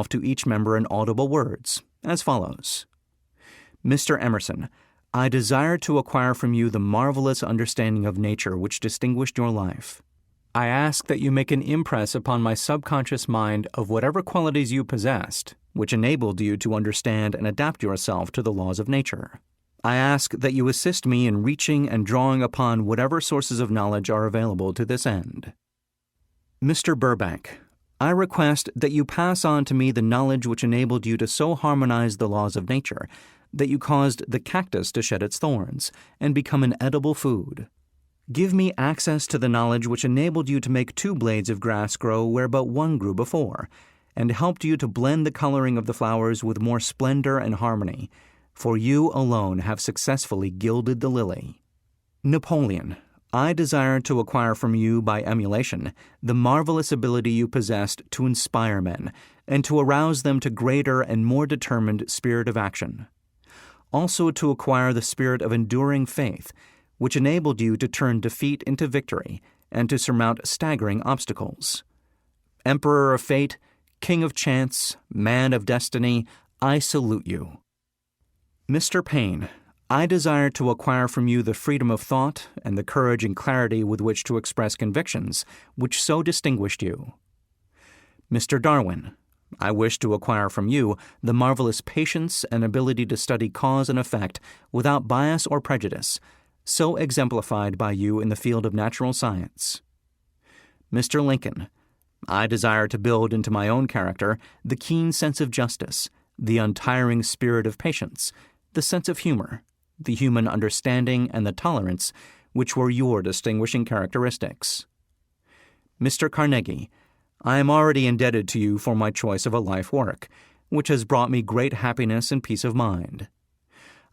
to each member in audible words, as follows. Mr. Emerson, I desire to acquire from you the marvelous understanding of nature which distinguished your life. I ask that you make an impress upon my subconscious mind of whatever qualities you possessed, which enabled you to understand and adapt yourself to the laws of nature. I ask that you assist me in reaching and drawing upon whatever sources of knowledge are available to this end. Mr. Burbank, I request that you pass on to me the knowledge which enabled you to so harmonize the laws of nature that you caused the cactus to shed its thorns and become an edible food. Give me access to the knowledge which enabled you to make 2 blades of grass grow where but 1 grew before, and helped you to blend the coloring of the flowers with more splendor and harmony, for you alone have successfully gilded the lily. Napoleon, I desire to acquire from you by emulation the marvelous ability you possessed to inspire men and to arouse them to greater and more determined spirit of action. Also to acquire the spirit of enduring faith, which enabled you to turn defeat into victory and to surmount staggering obstacles. Emperor of fate, king of chance, man of destiny, I salute you. Mr. Payne, I desire to acquire from you the freedom of thought and the courage and clarity with which to express convictions which so distinguished you. Mr. Darwin, I wish to acquire from you the marvelous patience and ability to study cause and effect without bias or prejudice, so exemplified by you in the field of natural science. Mr. Lincoln, I desire to build into my own character the keen sense of justice, the untiring spirit of patience, the sense of humor, the human understanding, and the tolerance which were your distinguishing characteristics. Mr. Carnegie, I am already indebted to you for my choice of a life work, which has brought me great happiness and peace of mind.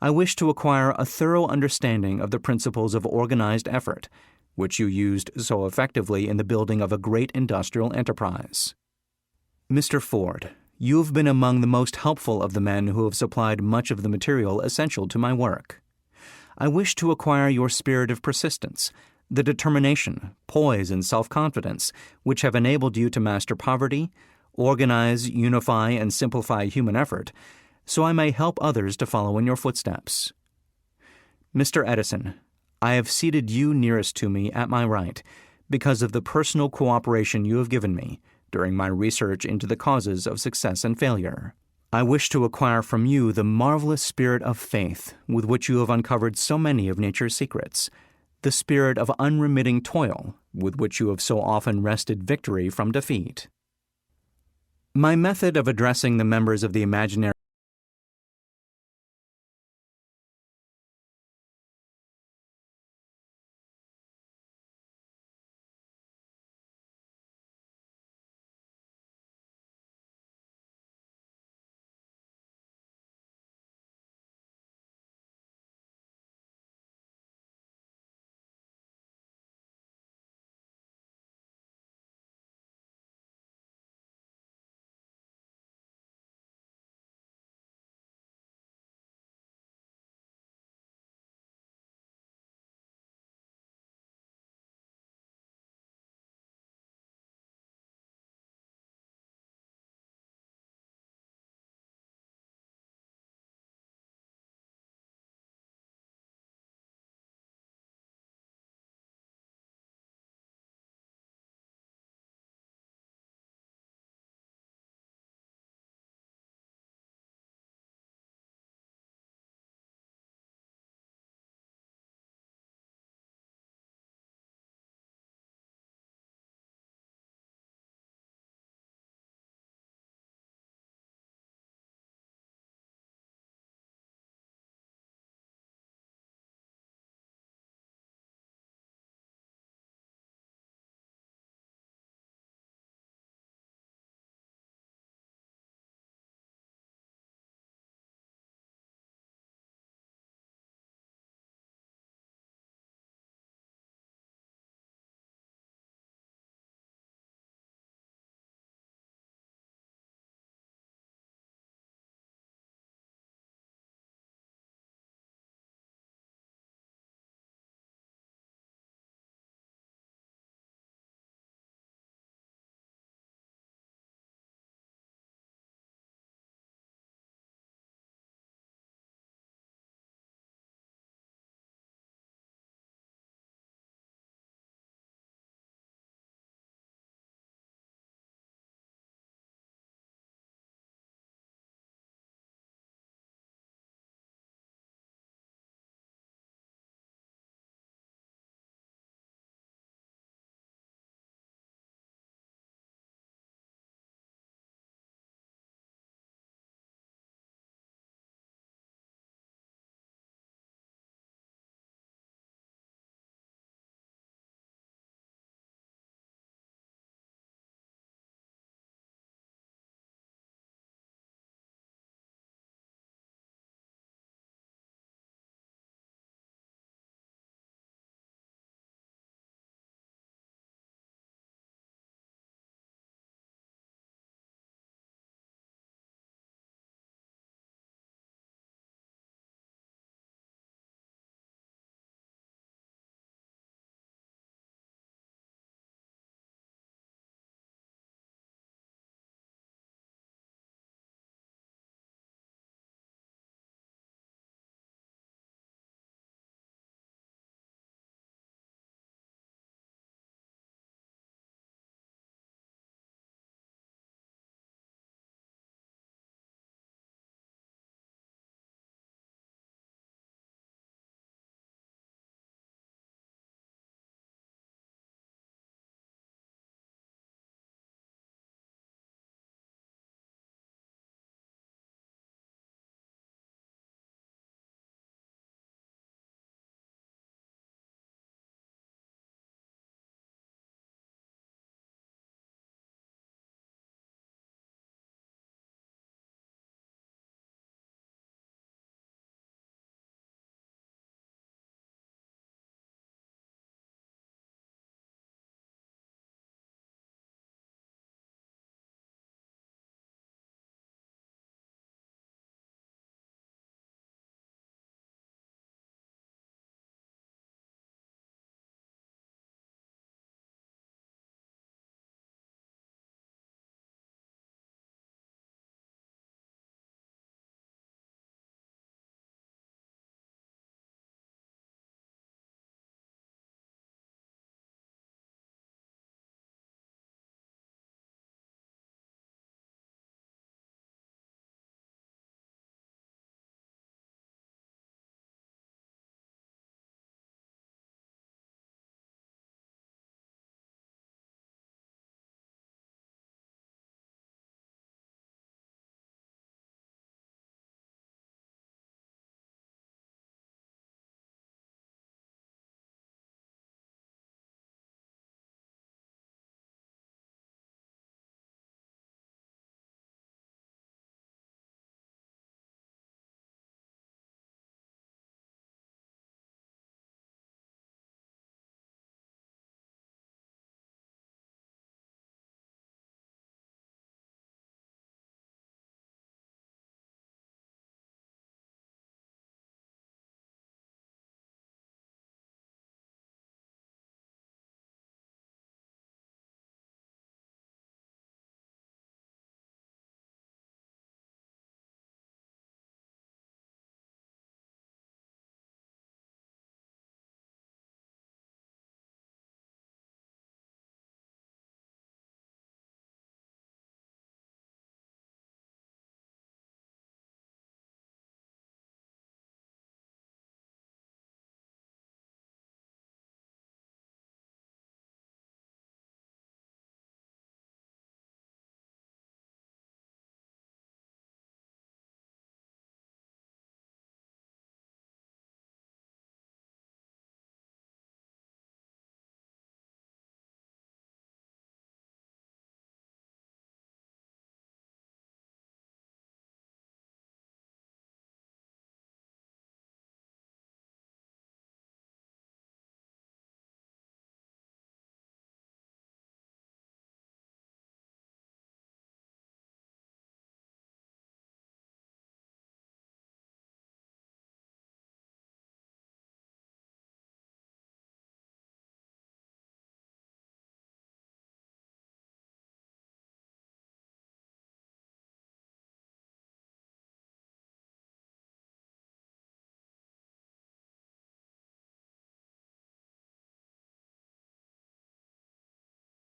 I wish to acquire a thorough understanding of the principles of organized effort, which you used so effectively in the building of a great industrial enterprise. Mr. Ford, you have been among the most helpful of the men who have supplied much of the material essential to my work. I wish to acquire your spirit of persistence, the determination, poise, and self-confidence which have enabled you to master poverty, organize, unify, and simplify human effort, so I may help others to follow in your footsteps. Mr. Edison, I have seated you nearest to me at my right because of the personal cooperation you have given me during my research into the causes of success and failure. I wish to acquire from you the marvelous spirit of faith with which you have uncovered so many of nature's secrets, the spirit of unremitting toil with which you have so often wrested victory from defeat. My method of addressing the members of the imaginary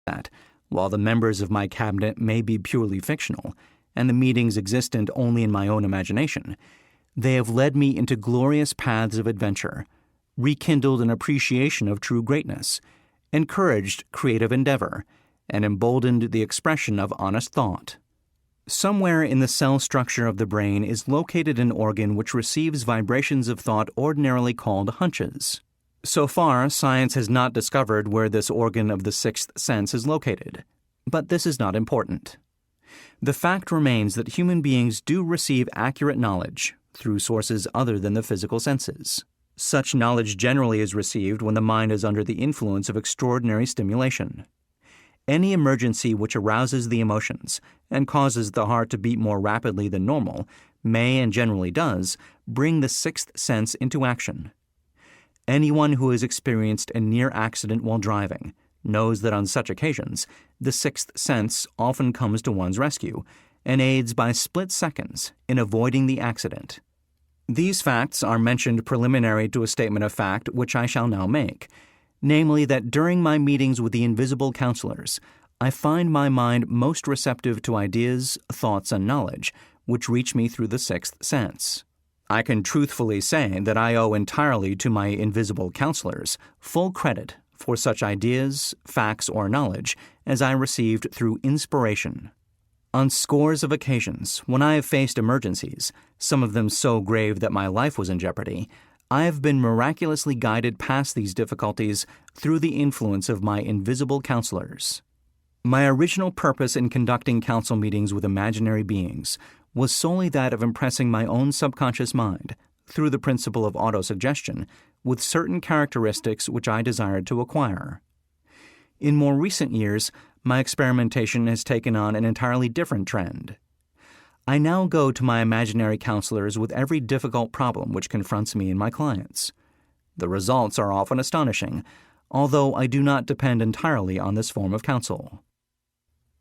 that, while the members of my cabinet may be purely fictional, and the meetings existent only in my own imagination, they have led me into glorious paths of adventure, rekindled an appreciation of true greatness, encouraged creative endeavor, and emboldened the expression of honest thought. Somewhere in the cell structure of the brain is located an organ which receives vibrations of thought ordinarily called hunches. So far, science has not discovered where this organ of the sixth sense is located, but this is not important. The fact remains that human beings do receive accurate knowledge through sources other than the physical senses. Such knowledge generally is received when the mind is under the influence of extraordinary stimulation. Any emergency which arouses the emotions and causes the heart to beat more rapidly than normal may, and generally does, bring the sixth sense into action. Anyone who has experienced a near accident while driving knows that on such occasions, the sixth sense often comes to one's rescue and aids by split seconds in avoiding the accident. These facts are mentioned preliminary to a statement of fact which I shall now make, namely that during my meetings with the invisible counselors, I find my mind most receptive to ideas, thoughts, and knowledge which reach me through the sixth sense. I can truthfully say that I owe entirely to my invisible counselors full credit for such ideas, facts, or knowledge as I received through inspiration. On scores of occasions, when I have faced emergencies, some of them so grave that my life was in jeopardy, I have been miraculously guided past these difficulties through the influence of my invisible counselors. My original purpose in conducting council meetings with imaginary beings was solely that of impressing my own subconscious mind, through the principle of autosuggestion, with certain characteristics which I desired to acquire. In more recent years, my experimentation has taken on an entirely different trend. I now go to my imaginary counselors with every difficult problem which confronts me and my clients. The results are often astonishing, although I do not depend entirely on this form of counsel.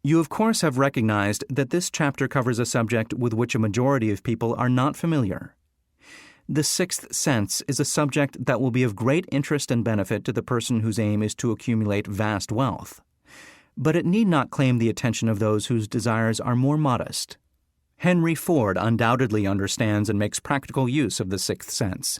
You of course have recognized that this chapter covers a subject with which a majority of people are not familiar. The sixth sense is a subject that will be of great interest and benefit to the person whose aim is to accumulate vast wealth. But it need not claim the attention of those whose desires are more modest. Henry Ford undoubtedly understands and makes practical use of the sixth sense.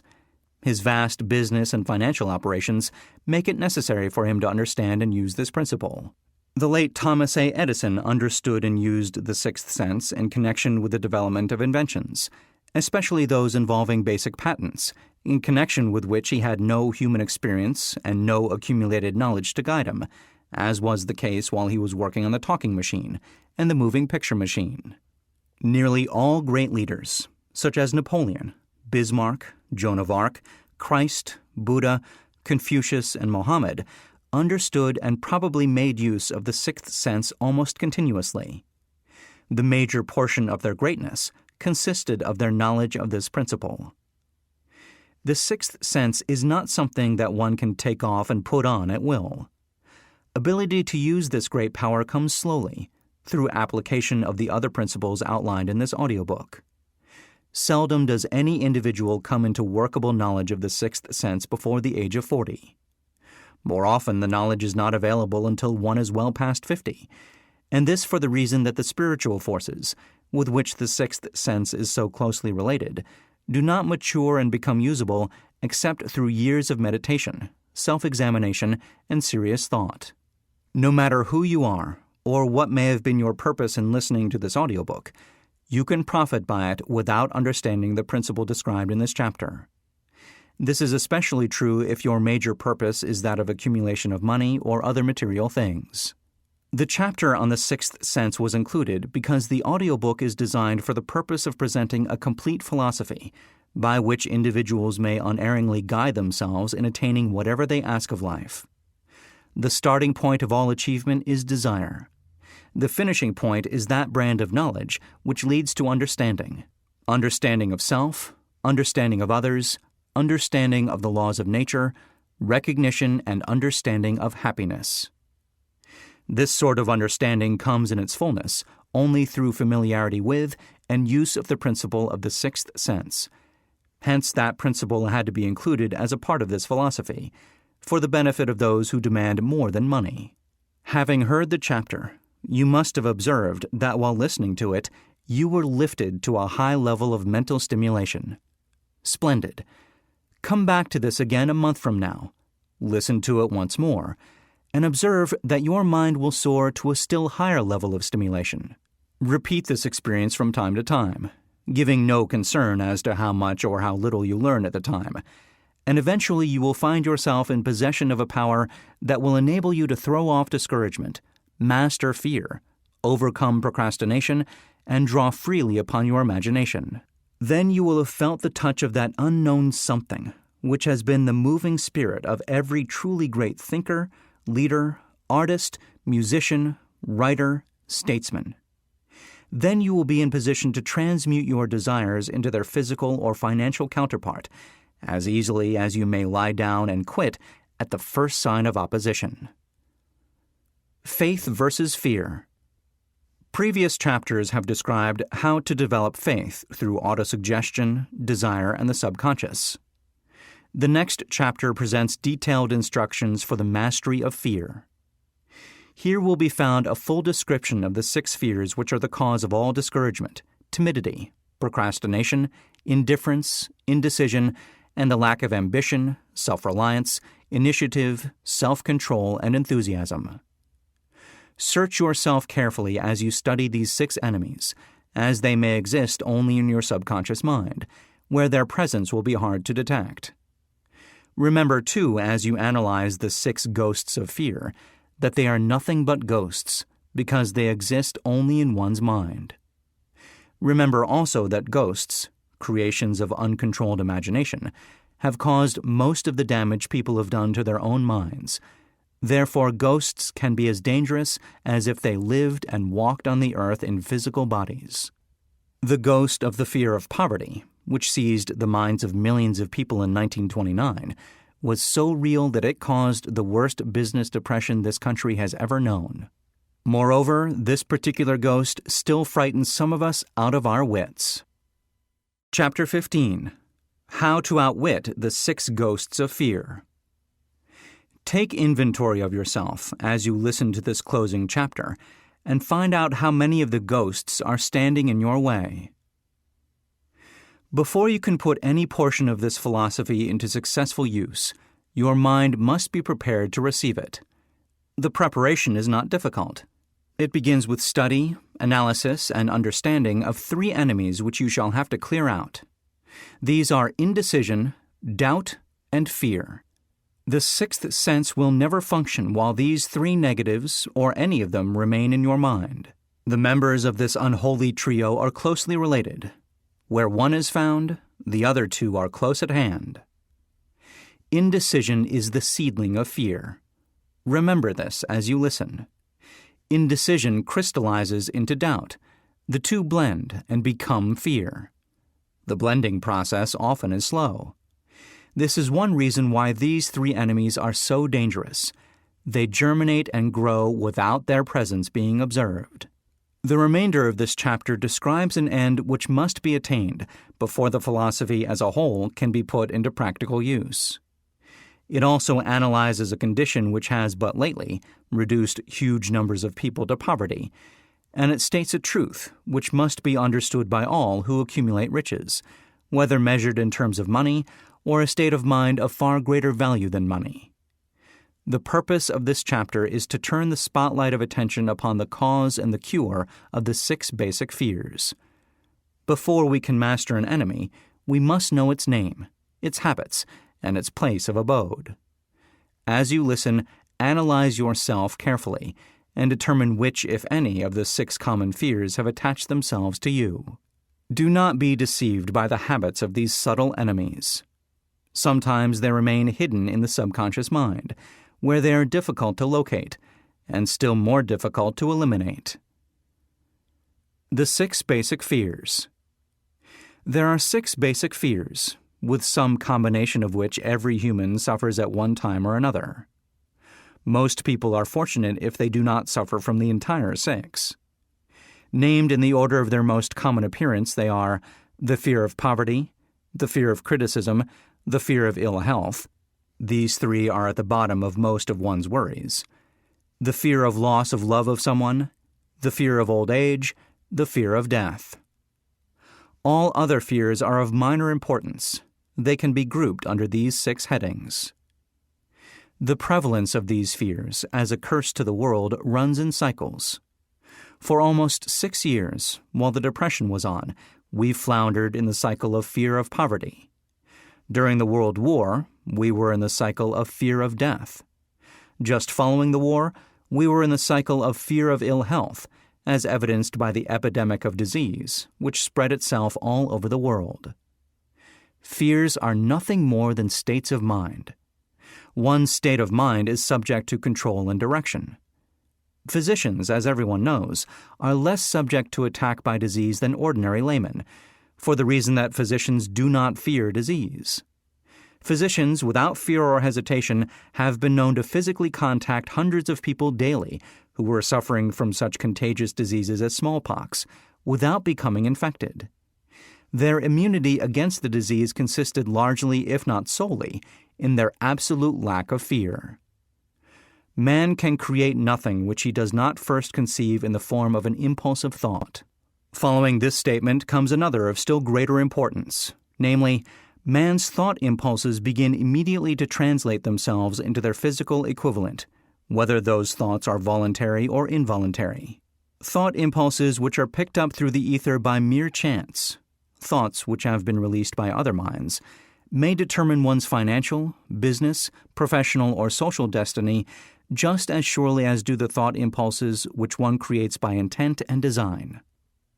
His vast business and financial operations make it necessary for him to understand and use this principle. The late Thomas A. Edison understood and used the sixth sense in connection with the development of inventions, especially those involving basic patents, in connection with which he had no human experience and no accumulated knowledge to guide him, as was the case while he was working on the talking machine and the moving picture machine. Nearly all great leaders, such as Napoleon, Bismarck, Joan of Arc, Christ, Buddha, Confucius, and Mohammed, understood and probably made use of the sixth sense almost continuously. The major portion of their greatness consisted of their knowledge of this principle. The sixth sense is not something that one can take off and put on at will. Ability to use this great power comes slowly, through application of the other principles outlined in this audiobook. Seldom does any individual come into workable knowledge of the sixth sense before the age of 40. More often, the knowledge is not available until one is well past 50, and this for the reason that the spiritual forces, with which the sixth sense is so closely related, do not mature and become usable except through years of meditation, self-examination, and serious thought. No matter who you are, or what may have been your purpose in listening to this audiobook, you can profit by it without understanding the principle described in this chapter. This is especially true if your major purpose is that of accumulation of money or other material things. The chapter on the sixth sense was included because the audiobook is designed for the purpose of presenting a complete philosophy by which individuals may unerringly guide themselves in attaining whatever they ask of life. The starting point of all achievement is desire. The finishing point is that brand of knowledge which leads to understanding. Understanding of self, understanding of others, understanding of the laws of nature, recognition and understanding of happiness. This sort of understanding comes in its fullness only through familiarity with and use of the principle of the sixth sense. Hence, that principle had to be included as a part of this philosophy, for the benefit of those who demand more than money. Having heard the chapter, you must have observed that while listening to it, you were lifted to a high level of mental stimulation. Splendid. Come back to this again a month from now. Listen to it once more, and observe that your mind will soar to a still higher level of stimulation. Repeat this experience from time to time, giving no concern as to how much or how little you learn at the time, and eventually you will find yourself in possession of a power that will enable you to throw off discouragement, master fear, overcome procrastination, and draw freely upon your imagination. Then you will have felt the touch of that unknown something, which has been the moving spirit of every truly great thinker, leader, artist, musician, writer, statesman. Then you will be in position to transmute your desires into their physical or financial counterpart, as easily as you may lie down and quit at the first sign of opposition. Faith versus fear. Previous chapters have described how to develop faith through autosuggestion, desire, and the subconscious. The next chapter presents detailed instructions for the mastery of fear. Here will be found a full description of the 6 fears which are the cause of all discouragement, timidity, procrastination, indifference, indecision, and the lack of ambition, self-reliance, initiative, self-control, and enthusiasm. Search yourself carefully as you study these 6 enemies, as they may exist only in your subconscious mind, where their presence will be hard to detect. Remember, too, as you analyze the 6 ghosts of fear, that they are nothing but ghosts, because they exist only in one's mind. Remember also that ghosts, creations of uncontrolled imagination, have caused most of the damage people have done to their own minds. Therefore, ghosts can be as dangerous as if they lived and walked on the earth in physical bodies. The ghost of the fear of poverty, which seized the minds of millions of people in 1929, was so real that it caused the worst business depression this country has ever known. Moreover, this particular ghost still frightens some of us out of our wits. Chapter 15. How to Outwit the 6 Ghosts of Fear. Take inventory of yourself as you listen to this closing chapter, and find out how many of the ghosts are standing in your way. Before you can put any portion of this philosophy into successful use, your mind must be prepared to receive it. The preparation is not difficult. It begins with study, analysis, and understanding of 3 enemies which you shall have to clear out. These are indecision, doubt, and fear. The 6th sense will never function while these 3 negatives, or any of them, remain in your mind. The members of this unholy trio are closely related. Where one is found, the other 2 are close at hand. Indecision is the seedling of fear. Remember this as you listen. Indecision crystallizes into doubt. The 2 blend and become fear. The blending process often is slow. This is one reason why these 3 enemies are so dangerous. They germinate and grow without their presence being observed. The remainder of this chapter describes an end which must be attained before the philosophy as a whole can be put into practical use. It also analyzes a condition which has but lately reduced huge numbers of people to poverty, and it states a truth which must be understood by all who accumulate riches, whether measured in terms of money or a state of mind of far greater value than money. The purpose of this chapter is to turn the spotlight of attention upon the cause and the cure of the 6 basic fears. Before we can master an enemy, we must know its name, its habits, and its place of abode. As you listen, analyze yourself carefully and determine which, if any, of the 6 common fears have attached themselves to you. Do not be deceived by the habits of these subtle enemies. Sometimes they remain hidden in the subconscious mind, where they are difficult to locate, and still more difficult to eliminate. The 6 basic fears. There are 6 basic fears, with some combination of which every human suffers at one time or another. Most people are fortunate if they do not suffer from the entire 6. Named in the order of their most common appearance, they are the fear of poverty, the fear of criticism, the fear of ill health. These 3 are at the bottom of most of one's worries. the fear of loss of love of someone, the fear of old age, the fear of death. All other fears are of minor importance. They can be grouped under these 6 headings. The prevalence of these fears as a curse to the world runs in cycles. For almost 6 years, while the Depression was on, we floundered in the cycle of fear of poverty. During the World War, we were in the cycle of fear of death. Just following the war, we were in the cycle of fear of ill health, as evidenced by the epidemic of disease, which spread itself all over the world. Fears are nothing more than states of mind. One state of mind is subject to control and direction. Physicians, as everyone knows, are less subject to attack by disease than ordinary laymen, for the reason that physicians do not fear disease. Physicians, without fear or hesitation, have been known to physically contact hundreds of people daily who were suffering from such contagious diseases as smallpox, without becoming infected. Their immunity against the disease consisted largely, if not solely, in their absolute lack of fear. Man can create nothing which he does not first conceive in the form of an impulse of thought. Following this statement comes another of still greater importance, namely, man's thought impulses begin immediately to translate themselves into their physical equivalent, whether those thoughts are voluntary or involuntary. Thought impulses which are picked up through the ether by mere chance, thoughts which have been released by other minds, may determine one's financial, business, professional, or social destiny just as surely as do the thought impulses which one creates by intent and design.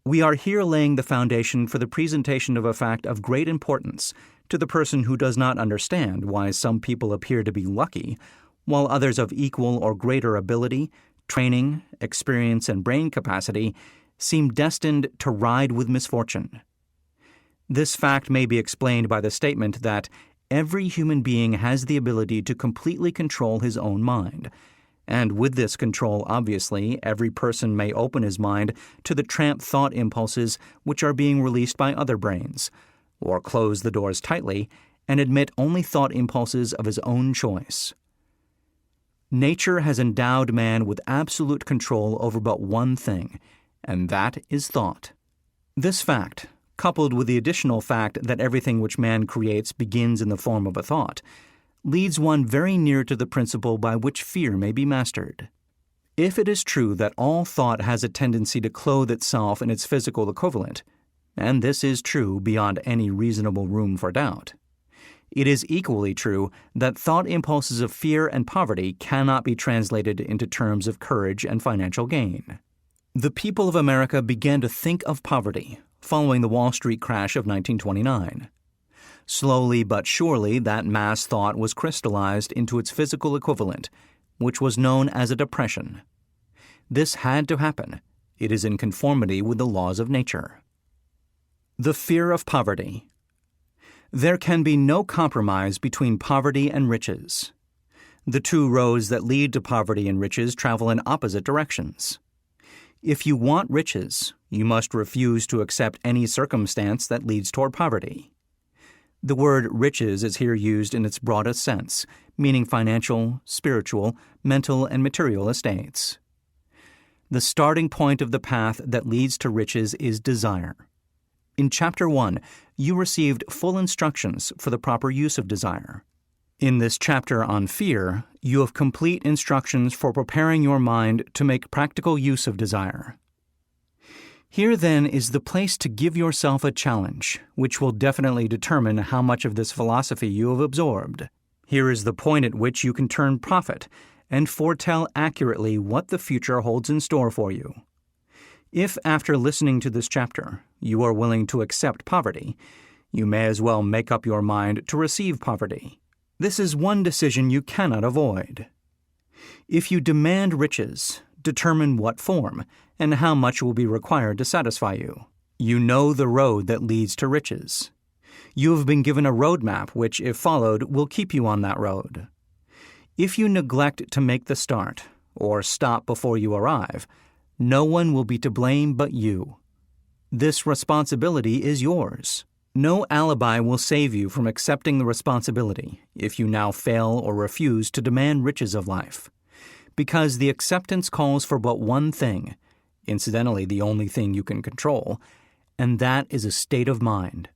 We are here laying the foundation for the presentation of a fact of great importance to the person who does not understand why some people appear to be lucky, while others of equal or greater ability, training, experience, and brain capacity seem destined to ride with misfortune. This fact may be explained by the statement that every human being has the ability to completely control his own mind, and with this control, obviously, every person may open his mind to the tramp thought impulses which are being released by other brains, or close the doors tightly and admit only thought impulses of his own choice. Nature has endowed man with absolute control over but one thing, and that is thought. This fact, coupled with the additional fact that everything which man creates begins in the form of a thought, leads one very near to the principle by which fear may be mastered. If it is true that all thought has a tendency to clothe itself in its physical equivalent, and this is true beyond any reasonable room for doubt, it is equally true that thought impulses of fear and poverty cannot be translated into terms of courage and financial gain. The people of America began to think of poverty following the Wall Street crash of 1929. Slowly but surely, that mass thought was crystallized into its physical equivalent, which was known as a depression. This had to happen. It is in conformity with the laws of nature. The fear of poverty. There can be no compromise between poverty and riches. The two roads that lead to poverty and riches travel in opposite directions. If you want riches, you must refuse to accept any circumstance that leads toward poverty. The word riches is here used in its broadest sense, meaning financial, spiritual, mental, and material estates. The starting point of the path that leads to riches is desire. In Chapter 1, you received full instructions for the proper use of desire. In this chapter on fear, you have complete instructions for preparing your mind to make practical use of desire. Here, then, is the place to give yourself a challenge, which will definitely determine how much of this philosophy you have absorbed. Here is the point at which you can turn prophet and foretell accurately what the future holds in store for you. If, after listening to this chapter, you are willing to accept poverty, you may as well make up your mind to receive poverty. This is one decision you cannot avoid. If you demand riches, determine what form and how much will be required to satisfy you. You know the road that leads to riches. You have been given a roadmap which, if followed, will keep you on that road. If you neglect to make the start, or stop before you arrive, no one will be to blame but you. This responsibility is yours. No alibi will save you from accepting the responsibility if you now fail or refuse to demand riches of life, because the acceptance calls for but one thing, incidentally the only thing you can control, and that is a state of mind.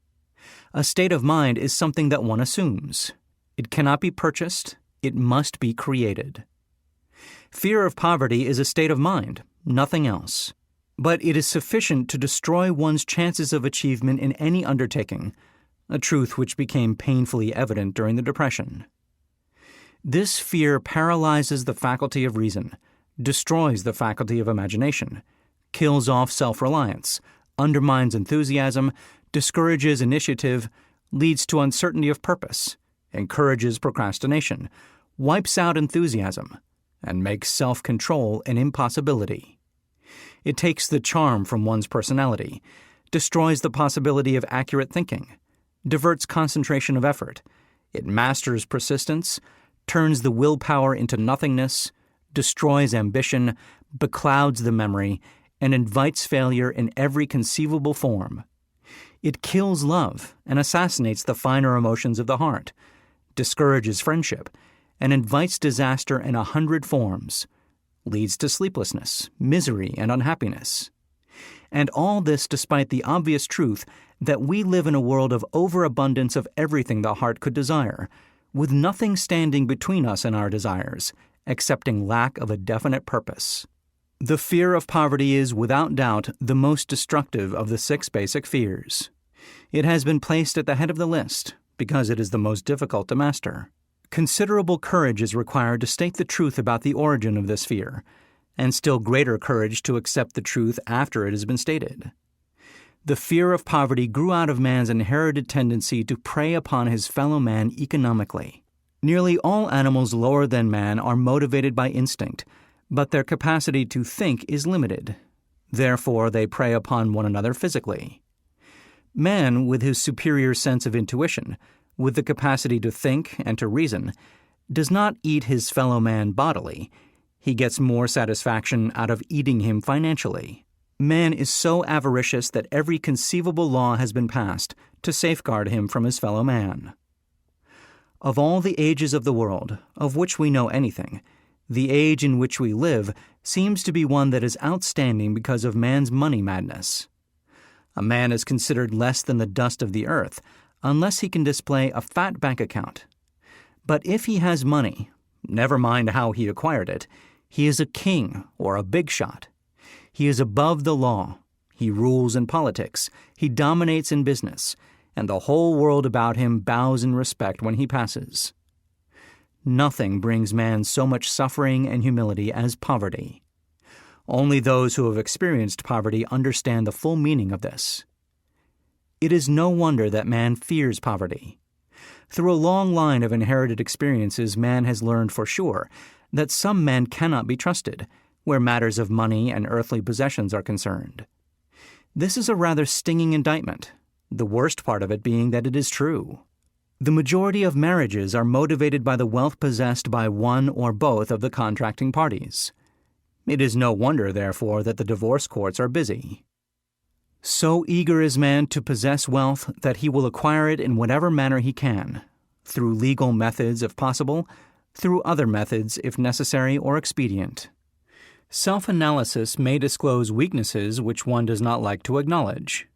A state of mind is something that one assumes. It cannot be purchased, it must be created. Fear of poverty is a state of mind, nothing else. But it is sufficient to destroy one's chances of achievement in any undertaking, a truth which became painfully evident during the Depression. This fear paralyzes the faculty of reason, destroys the faculty of imagination, kills off self-reliance, undermines enthusiasm, discourages initiative, leads to uncertainty of purpose, encourages procrastination, wipes out enthusiasm, and makes self-control an impossibility. It takes the charm from one's personality, destroys the possibility of accurate thinking, diverts concentration of effort, it masters persistence, turns the willpower into nothingness, destroys ambition, beclouds the memory, and invites failure in every conceivable form. It kills love and assassinates the finer emotions of the heart, discourages friendship, and invites disaster in 100 forms, leads to sleeplessness, misery, and unhappiness. And all this despite the obvious truth that we live in a world of overabundance of everything the heart could desire, with nothing standing between us and our desires, excepting lack of a definite purpose. The fear of poverty is, without doubt, the most destructive of the 6 basic fears. It has been placed at the head of the list because it is the most difficult to master. Considerable courage is required to state the truth about the origin of this fear, and still greater courage to accept the truth after it has been stated. The fear of poverty grew out of man's inherited tendency to prey upon his fellow man economically. Nearly all animals lower than man are motivated by instinct, but their capacity to think is limited. Therefore, they prey upon one another physically. Man, with his superior sense of intuition, with the capacity to think and to reason, does not eat his fellow man bodily. He gets more satisfaction out of eating him financially. Man is so avaricious that every conceivable law has been passed to safeguard him from his fellow man. Of all the ages of the world, of which we know anything, the age in which we live seems to be one that is outstanding because of man's money madness. A man is considered less than the dust of the earth unless he can display a fat bank account. But if he has money, never mind how he acquired it, he is a king or a big shot. He is above the law. He rules in politics. He dominates in business. And the whole world about him bows in respect when he passes. Nothing brings man so much suffering and humility as poverty. Only those who have experienced poverty understand the full meaning of this. It is no wonder that man fears poverty. Through a long line of inherited experiences, man has learned for sure that some men cannot be trusted where matters of money and earthly possessions are concerned. This is a rather stinging indictment, the worst part of it being that it is true. The majority of marriages are motivated by the wealth possessed by one or both of the contracting parties. It is no wonder, therefore, that the divorce courts are busy. So eager is man to possess wealth that he will acquire it in whatever manner he can, through legal methods if possible, through other methods if necessary or expedient. Self-analysis may disclose weaknesses which one does not like to acknowledge.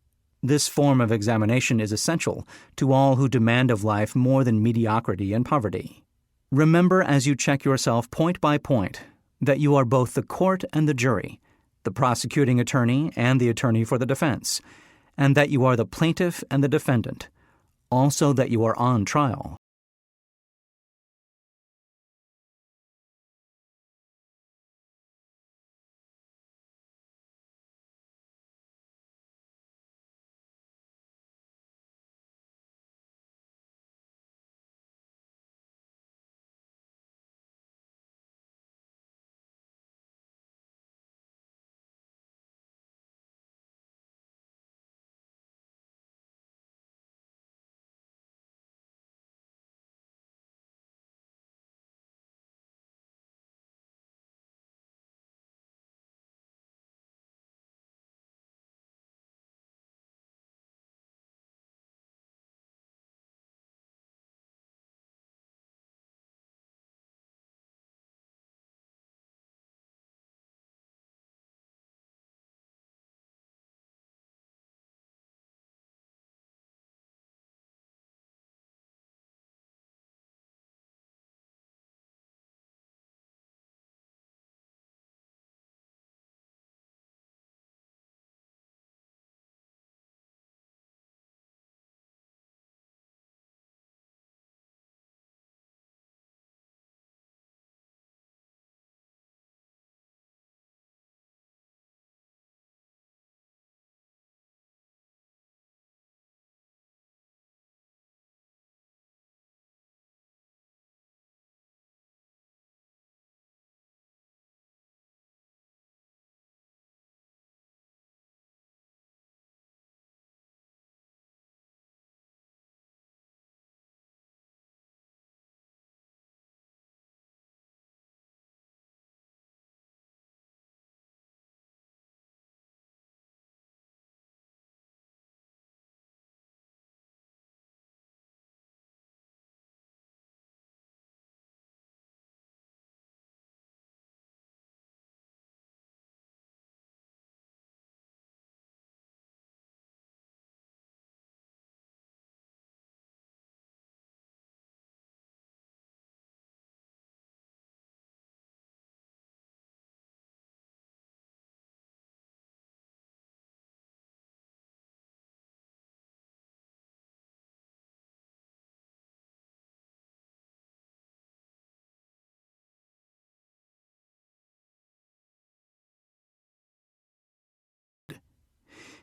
This form of examination is essential to all who demand of life more than mediocrity and poverty. Remember as you check yourself point by point that you are both the court and the jury, the prosecuting attorney and the attorney for the defense, and that you are the plaintiff and the defendant, also that you are on trial.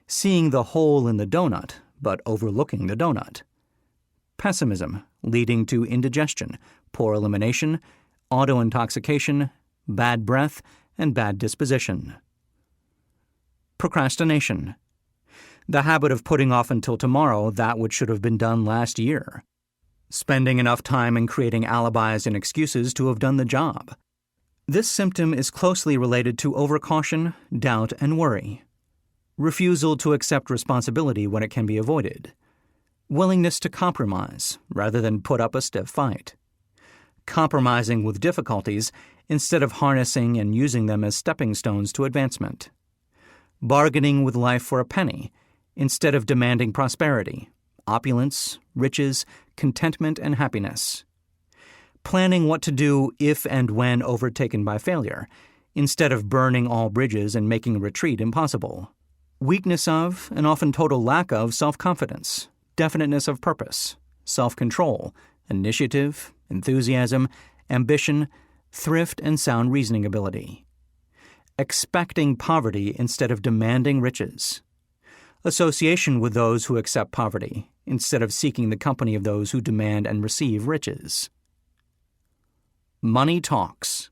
seeing the hole in the donut, but overlooking the donut. Pessimism, leading to indigestion, poor elimination, auto-intoxication, bad breath, and bad disposition. Procrastination, the habit of putting off until tomorrow that which should have been done last year. Spending enough time in creating alibis and excuses to have done the job. This symptom is closely related to overcaution, doubt, and worry. Refusal to accept responsibility when it can be avoided. Willingness to compromise rather than put up a stiff fight. Compromising with difficulties instead of harnessing and using them as stepping stones to advancement. Bargaining with life for a penny instead of demanding prosperity, opulence, riches, contentment, and happiness. Planning what to do if and when overtaken by failure, instead of burning all bridges and making a retreat impossible. Weakness of, and often total lack of, self-confidence, definiteness of purpose, self-control, initiative, enthusiasm, ambition, thrift, and sound reasoning ability. Expecting poverty instead of demanding riches. Association with those who accept poverty instead of seeking the company of those who demand and receive riches. Money talks.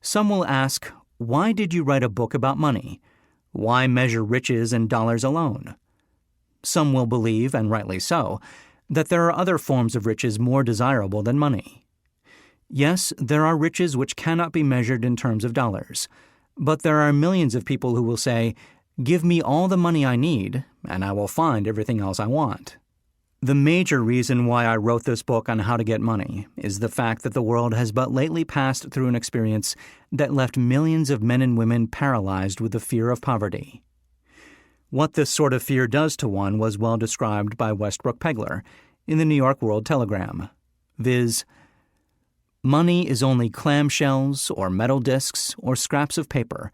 Some will ask, why did you write a book about money? Why measure riches in dollars alone? Some will believe, and rightly so, that there are other forms of riches more desirable than money. Yes, there are riches which cannot be measured in terms of dollars, but there are millions of people who will say, give me all the money I need, and I will find everything else I want. The major reason why I wrote this book on how to get money is the fact that the world has but lately passed through an experience that left millions of men and women paralyzed with the fear of poverty. What this sort of fear does to one was well described by Westbrook Pegler in the New York World Telegram, viz., money is only clamshells or metal discs or scraps of paper,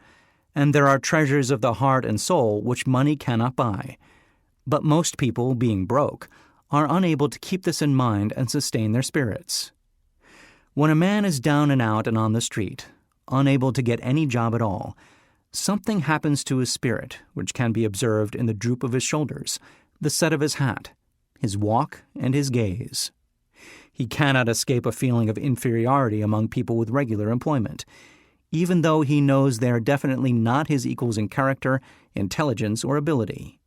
and there are treasures of the heart and soul which money cannot buy. But most people, being broke, are unable to keep this in mind and sustain their spirits. When a man is down and out and on the street, unable to get any job at all, something happens to his spirit which can be observed in the droop of his shoulders, the set of his hat, his walk, and his gaze. He cannot escape a feeling of inferiority among people with regular employment, even though he knows they are definitely not his equals in character, intelligence, or ability.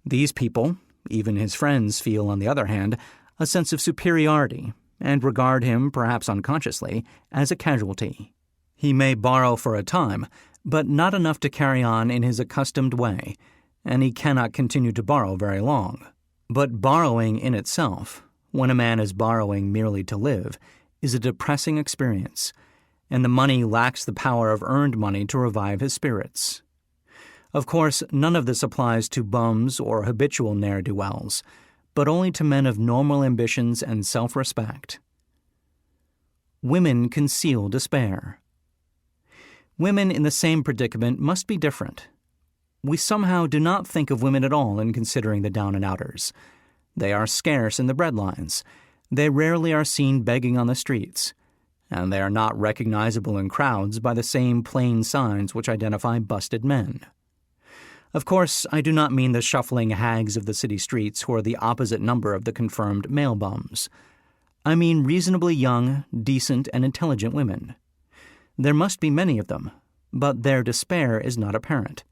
These people, even his friends, feel, on the other hand, a sense of superiority and regard him, perhaps unconsciously, as a casualty. He may borrow for a time, but not enough to carry on in his accustomed way, and he cannot continue to borrow very long. But borrowing in itself, when a man is borrowing merely to live, is a depressing experience, and the money lacks the power of earned money to revive his spirits. Of course, none of this applies to bums or habitual ne'er-do-wells, but only to men of normal ambitions and self-respect. Women conceal despair. Women in the same predicament must be different. We somehow do not think of women at all in considering the down-and-outers. They are scarce in the breadlines. They rarely are seen begging on the streets, and they are not recognizable in crowds by the same plain signs which identify busted men. Of course, I do not mean the shuffling hags of the city streets who are the opposite number of the confirmed male bums. I mean reasonably young, decent, and intelligent women. There must be many of them, but their despair is not apparent.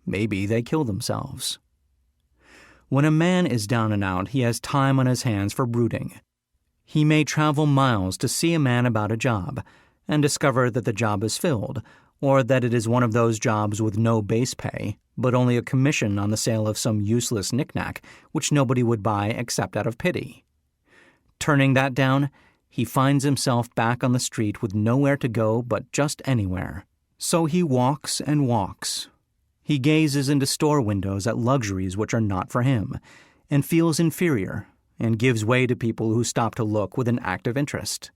Maybe they kill themselves. When a man is down and out, he has time on his hands for brooding. He may travel miles to see a man about a job, and discover that the job is filled, or that it is one of those jobs with no base pay, but only a commission on the sale of some useless knick-knack which nobody would buy except out of pity. Turning that down, he finds himself back on the street with nowhere to go but just anywhere. So he walks and walks. He gazes into store windows at luxuries which are not for him, and feels inferior, and gives way to people who stop to look with an active interest.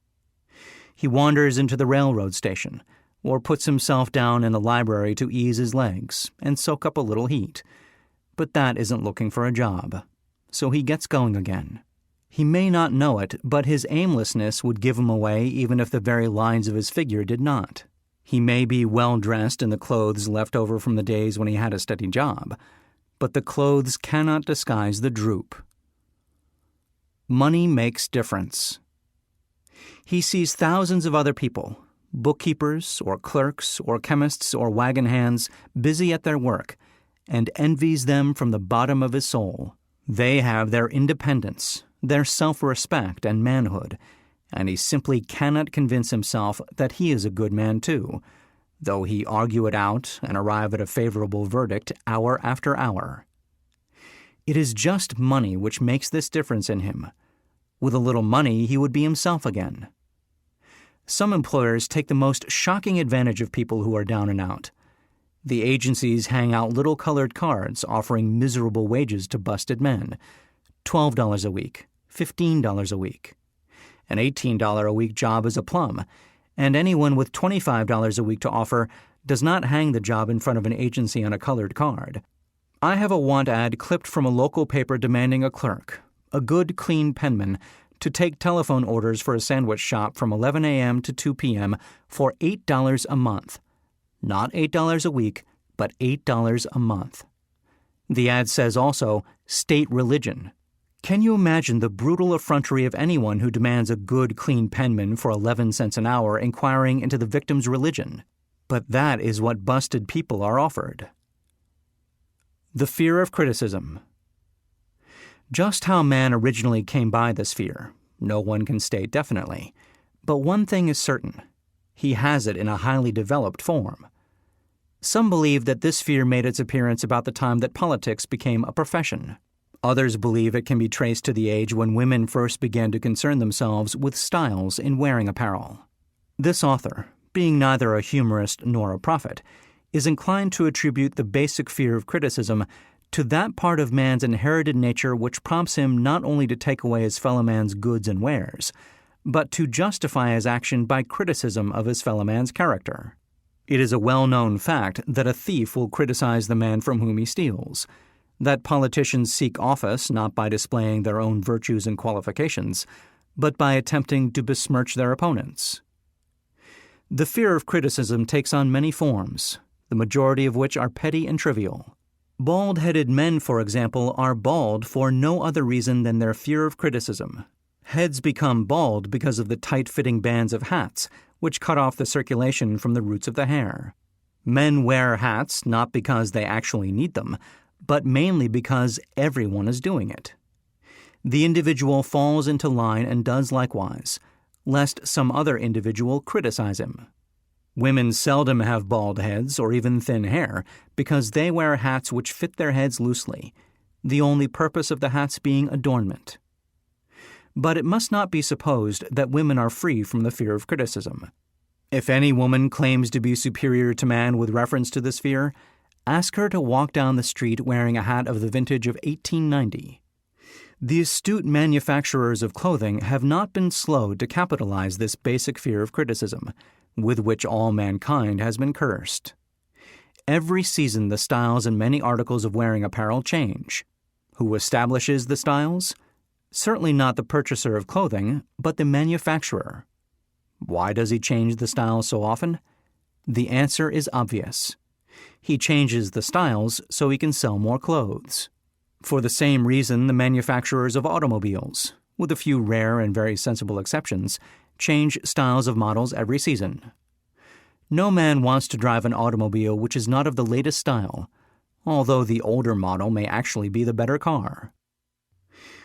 He wanders into the railroad station, or puts himself down in the library to ease his legs and soak up a little heat. But that isn't looking for a job, so he gets going again. He may not know it, but his aimlessness would give him away even if the very lines of his figure did not. He may be well dressed in the clothes left over from the days when he had a steady job, but the clothes cannot disguise the droop. Money makes difference. He sees thousands of other people, bookkeepers or clerks or chemists or wagon hands, busy at their work, and envies them from the bottom of his soul. They have their independence, their self-respect and manhood, and he simply cannot convince himself that he is a good man too, though he argue it out and arrive at a favorable verdict hour after hour. It is just money which makes this difference in him. With a little money, he would be himself again. Some employers take the most shocking advantage of people who are down and out. The agencies hang out little colored cards offering miserable wages to busted men, $12 a week, $15 a week. An $18 a week job is a plum, and anyone with $25 a week to offer does not hang the job in front of an agency on a colored card. I have a want ad clipped from a local paper demanding a clerk, a good, clean penman, to take telephone orders for a sandwich shop from 11 a.m. to 2 p.m. for $8 a month. Not $8 a week, but $8 a month. The ad says also, state religion. Can you imagine the brutal effrontery of anyone who demands a good, clean penman for 11 cents an hour inquiring into the victim's religion? But that is what busted people are offered. The fear of criticism. Just how man originally came by this fear, no one can state definitely. But one thing is certain. He has it in a highly developed form. Some believe that this fear made its appearance about the time that politics became a profession. Others believe it can be traced to the age when women first began to concern themselves with styles in wearing apparel. This author, being neither a humorist nor a prophet, is inclined to attribute the basic fear of criticism to that part of man's inherited nature which prompts him not only to take away his fellow man's goods and wares, but to justify his action by criticism of his fellow man's character. It is a well-known fact that a thief will criticize the man from whom he steals, that politicians seek office not by displaying their own virtues and qualifications, but by attempting to besmirch their opponents. The fear of criticism takes on many forms, the majority of which are petty and trivial. Bald-headed men, for example, are bald for no other reason than their fear of criticism. Heads become bald because of the tight-fitting bands of hats, which cut off the circulation from the roots of the hair. Men wear hats not because they actually need them, but mainly because everyone is doing it. The individual falls into line and does likewise, lest some other individual criticize him. Women seldom have bald heads or even thin hair because they wear hats which fit their heads loosely, the only purpose of the hats being adornment. But it must not be supposed that women are free from the fear of criticism. If any woman claims to be superior to man with reference to this fear, ask her to walk down the street wearing a hat of the vintage of 1890. The astute manufacturers of clothing have not been slow to capitalize this basic fear of criticism, with which all mankind has been cursed. Every season the styles in many articles of wearing apparel change. Who establishes the styles? Certainly not the purchaser of clothing, but the manufacturer. Why does he change the styles so often? The answer is obvious. He changes the styles so he can sell more clothes. For the same reason, the manufacturers of automobiles, with a few rare and very sensible exceptions, change styles of models every season. No man wants to drive an automobile which is not of the latest style, although the older model may actually be the better car.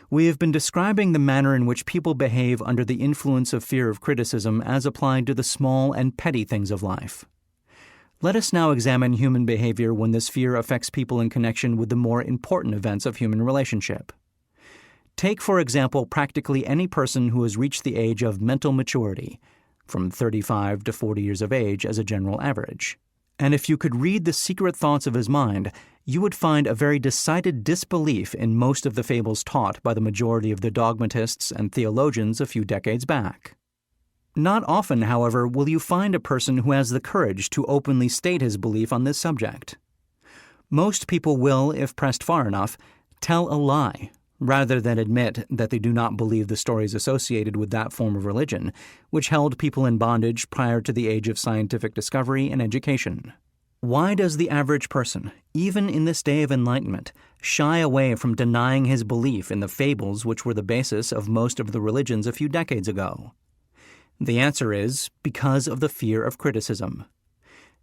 We have been describing the manner in which people behave under the influence of fear of criticism as applied to the small and petty things of life. Let us now examine human behavior when this fear affects people in connection with the more important events of human relationship. Take, for example, practically any person who has reached the age of mental maturity, from 35 to 40 years of age as a general average. And if you could read the secret thoughts of his mind, you would find a very decided disbelief in most of the fables taught by the majority of the dogmatists and theologians a few decades back. Not often, however, will you find a person who has the courage to openly state his belief on this subject. Most people will, if pressed far enough, tell a lie, rather than admit that they do not believe the stories associated with that form of religion, which held people in bondage prior to the age of scientific discovery and education. Why does the average person, even in this day of enlightenment, shy away from denying his belief in the fables which were the basis of most of the religions a few decades ago? The answer is because of the fear of criticism.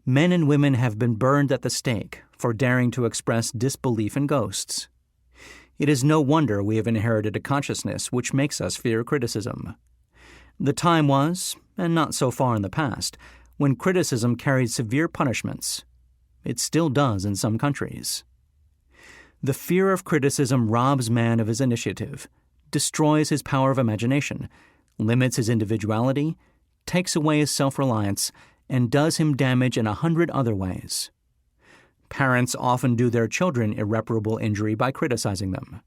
Men and women have been burned at the stake for daring to express disbelief in ghosts. It is no wonder we have inherited a consciousness which makes us fear criticism. The time was, and not so far in the past, when criticism carried severe punishments. It still does in some countries. The fear of criticism robs man of his initiative, destroys his power of imagination, limits his individuality, takes away his self-reliance, and does him damage in 100 other ways. Parents often do their children irreparable injury by criticizing them.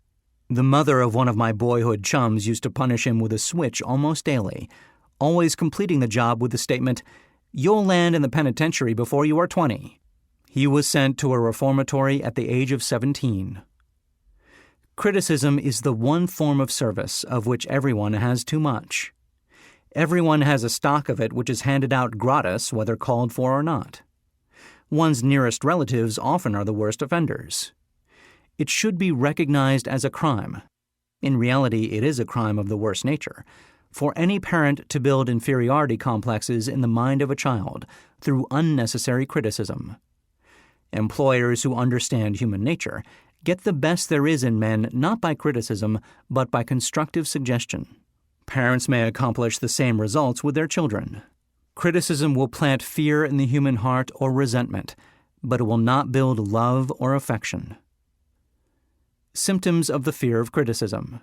The mother of one of my boyhood chums used to punish him with a switch almost daily, always completing the job with the statement, "You'll land in the penitentiary before you are 20. He was sent to a reformatory at the age of 17. Criticism is the one form of service of which everyone has too much. Everyone has a stock of it which is handed out gratis, whether called for or not. One's nearest relatives often are the worst offenders. It should be recognized as a crime. In reality, it is a crime of the worst nature, for any parent to build inferiority complexes in the mind of a child through unnecessary criticism. Employers who understand human nature get the best there is in men not by criticism, but by constructive suggestion. Parents may accomplish the same results with their children. Criticism will plant fear in the human heart or resentment, but it will not build love or affection. Symptoms of the fear of criticism.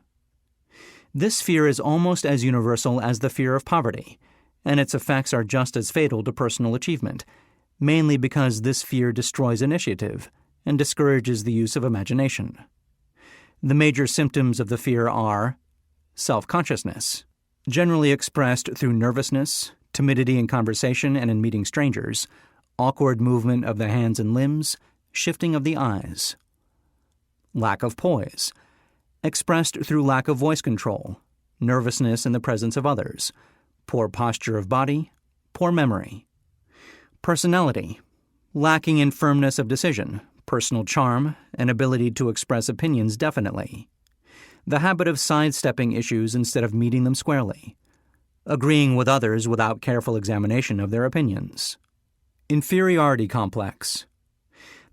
This fear is almost as universal as the fear of poverty, and its effects are just as fatal to personal achievement, mainly because this fear destroys initiative and discourages the use of imagination. The major symptoms of the fear are self-consciousness, generally expressed through nervousness, timidity in conversation and in meeting strangers, awkward movement of the hands and limbs, shifting of the eyes. Lack of poise, expressed through lack of voice control, nervousness in the presence of others, poor posture of body, poor memory. Personality, lacking in firmness of decision, personal charm, and ability to express opinions definitely. The habit of sidestepping issues instead of meeting them squarely. Agreeing with others without careful examination of their opinions. Inferiority complex.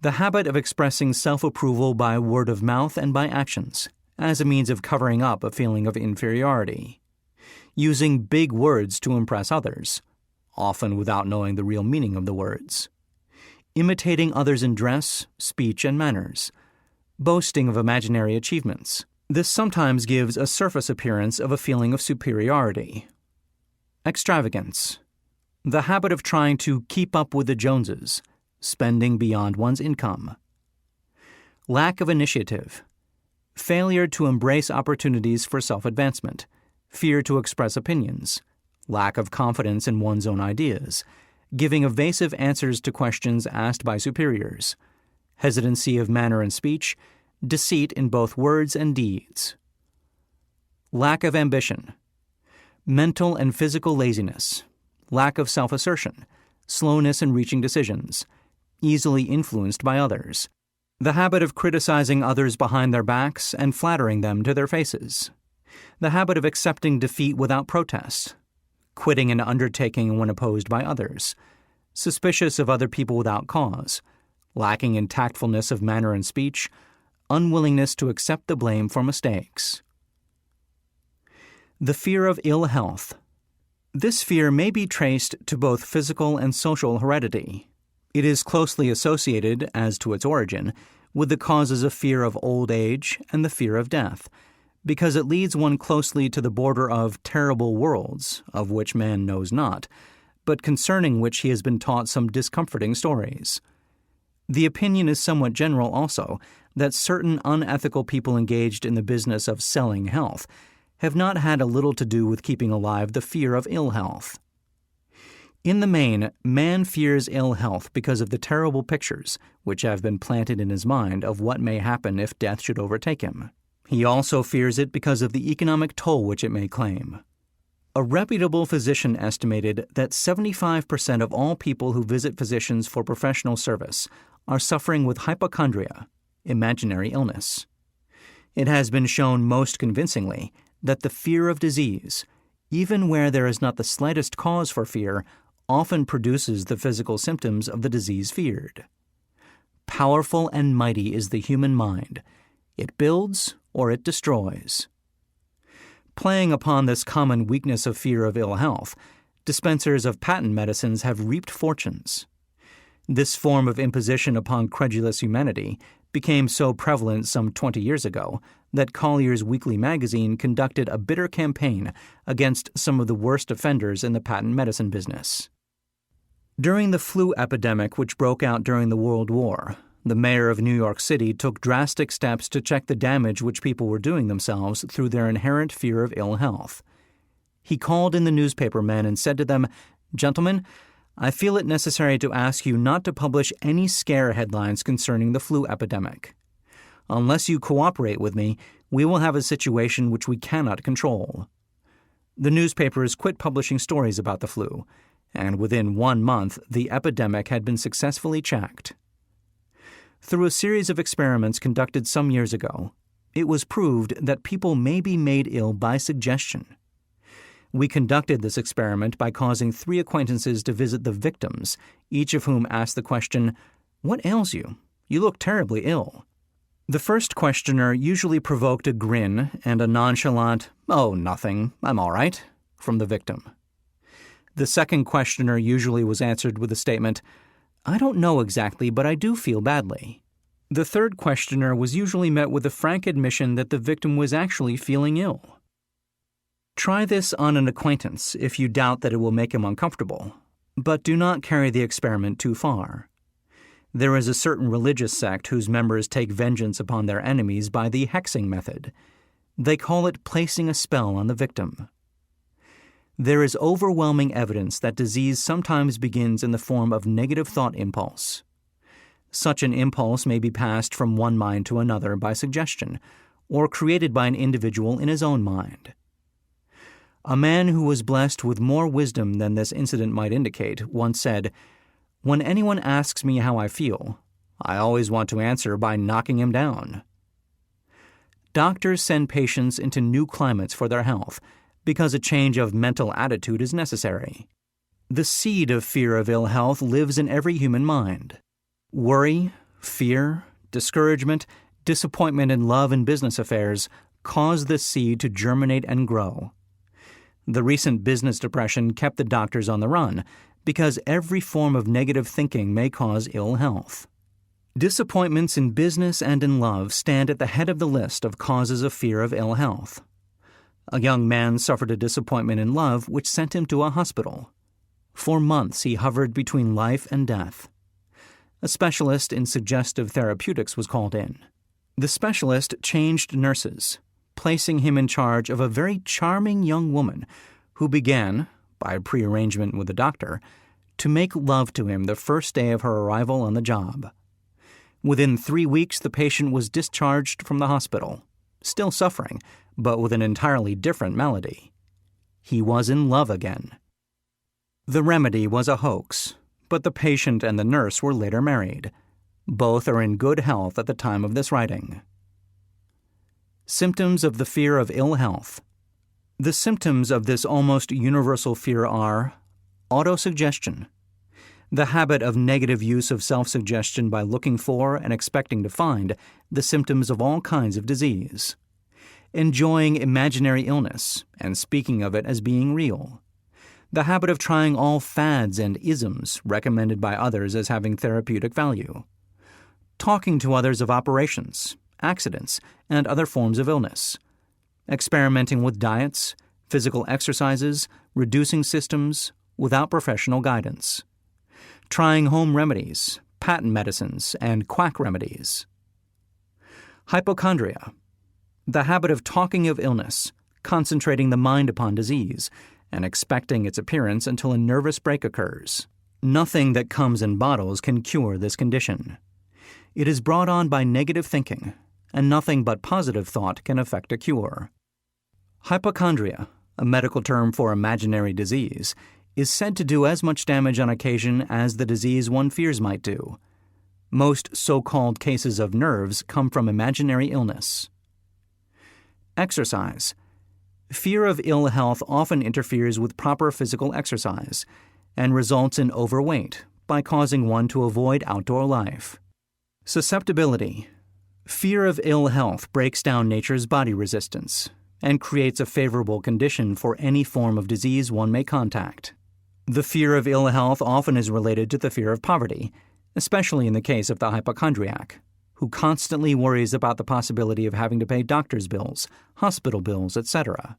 The habit of expressing self-approval by word of mouth and by actions, as a means of covering up a feeling of inferiority. Using big words to impress others, often without knowing the real meaning of the words. Imitating others in dress, speech, and manners. Boasting of imaginary achievements. This sometimes gives a surface appearance of a feeling of superiority. Extravagance. The habit of trying to keep up with the Joneses, spending beyond one's income. Lack of initiative. Failure to embrace opportunities for self-advancement. Fear to express opinions. Lack of confidence in one's own ideas. Giving evasive answers to questions asked by superiors. Hesitancy of manner and speech. Deceit in both words and deeds. Lack of ambition. Mental and physical laziness, lack of self-assertion, slowness in reaching decisions, easily influenced by others, the habit of criticizing others behind their backs and flattering them to their faces, the habit of accepting defeat without protest, quitting an undertaking when opposed by others, suspicious of other people without cause, lacking in tactfulness of manner and speech, unwillingness to accept the blame for mistakes. The fear of ill health. This fear may be traced to both physical and social heredity. It is closely associated, as to its origin, with the causes of fear of old age and the fear of death, because it leads one closely to the border of terrible worlds, of which man knows not, but concerning which he has been taught some discomforting stories. The opinion is somewhat general also that certain unethical people engaged in the business of selling health have not had a little to do with keeping alive the fear of ill health. In the main, man fears ill health because of the terrible pictures which have been planted in his mind of what may happen if death should overtake him. He also fears it because of the economic toll which it may claim. A reputable physician estimated that 75% of all people who visit physicians for professional service are suffering with hypochondria, imaginary illness. It has been shown most convincingly that the fear of disease, even where there is not the slightest cause for fear, often produces the physical symptoms of the disease feared. Powerful and mighty is the human mind. It builds or it destroys. Playing upon this common weakness of fear of ill health, dispensers of patent medicines have reaped fortunes. This form of imposition upon credulous humanity became so prevalent some 20 years ago that Collier's Weekly magazine conducted a bitter campaign against some of the worst offenders in the patent medicine business. During the flu epidemic which broke out during the World War, the mayor of New York City took drastic steps to check the damage which people were doing themselves through their inherent fear of ill health. He called in the newspaper men and said to them, "Gentlemen, I feel it necessary to ask you not to publish any scare headlines concerning the flu epidemic. Unless you cooperate with me, we will have a situation which we cannot control." The newspapers quit publishing stories about the flu, and within 1 month the epidemic had been successfully checked. Through a series of experiments conducted some years ago, it was proved that people may be made ill by suggestion. We conducted this experiment by causing 3 acquaintances to visit the victims, each of whom asked the question, "What ails you? You look terribly ill." The first questioner usually provoked a grin and a nonchalant, "Oh, nothing, I'm all right," from the victim. The second questioner usually was answered with the statement, "I don't know exactly, but I do feel badly." The third questioner was usually met with the frank admission that the victim was actually feeling ill. Try this on an acquaintance if you doubt that it will make him uncomfortable, but do not carry the experiment too far. There is a certain religious sect whose members take vengeance upon their enemies by the hexing method. They call it placing a spell on the victim. There is overwhelming evidence that disease sometimes begins in the form of negative thought impulse. Such an impulse may be passed from one mind to another by suggestion, or created by an individual in his own mind. A man who was blessed with more wisdom than this incident might indicate once said, "When anyone asks me how I feel, I always want to answer by knocking him down." Doctors send patients into new climates for their health, because a change of mental attitude is necessary. The seed of fear of ill health lives in every human mind. Worry, fear, discouragement, disappointment in love and business affairs cause this seed to germinate and grow. The recent business depression kept the doctors on the run, because every form of negative thinking may cause ill health. Disappointments in business and in love stand at the head of the list of causes of fear of ill health. A young man suffered a disappointment in love which sent him to a hospital. For months he hovered between life and death. A specialist in suggestive therapeutics was called in. The specialist changed nurses, placing him in charge of a very charming young woman who began, by prearrangement with the doctor, to make love to him the first day of her arrival on the job. Within 3 weeks the patient was discharged from the hospital, still suffering, but with an entirely different malady. He was in love again. The remedy was a hoax, but the patient and the nurse were later married. Both are in good health at the time of this writing. Symptoms of the fear of ill health. The symptoms of this almost universal fear are autosuggestion, the habit of negative use of self-suggestion by looking for and expecting to find the symptoms of all kinds of disease, enjoying imaginary illness and speaking of it as being real, the habit of trying all fads and isms recommended by others as having therapeutic value, talking to others of operations, accidents, and other forms of illness, experimenting with diets, physical exercises, reducing systems without professional guidance, trying home remedies, patent medicines, and quack remedies. Hypochondria, the habit of talking of illness, concentrating the mind upon disease, and expecting its appearance until a nervous break occurs. Nothing that comes in bottles can cure this condition. It is brought on by negative thinking, and nothing but positive thought can effect a cure. Hypochondria, a medical term for imaginary disease, is said to do as much damage on occasion as the disease one fears might do. Most so-called cases of nerves come from imaginary illness. Exercise. Fear of ill health often interferes with proper physical exercise and results in overweight by causing one to avoid outdoor life. Susceptibility. Fear of ill health breaks down nature's body resistance and creates a favorable condition for any form of disease one may contact. The fear of ill health often is related to the fear of poverty, especially in the case of the hypochondriac, who constantly worries about the possibility of having to pay doctor's bills, hospital bills, etc.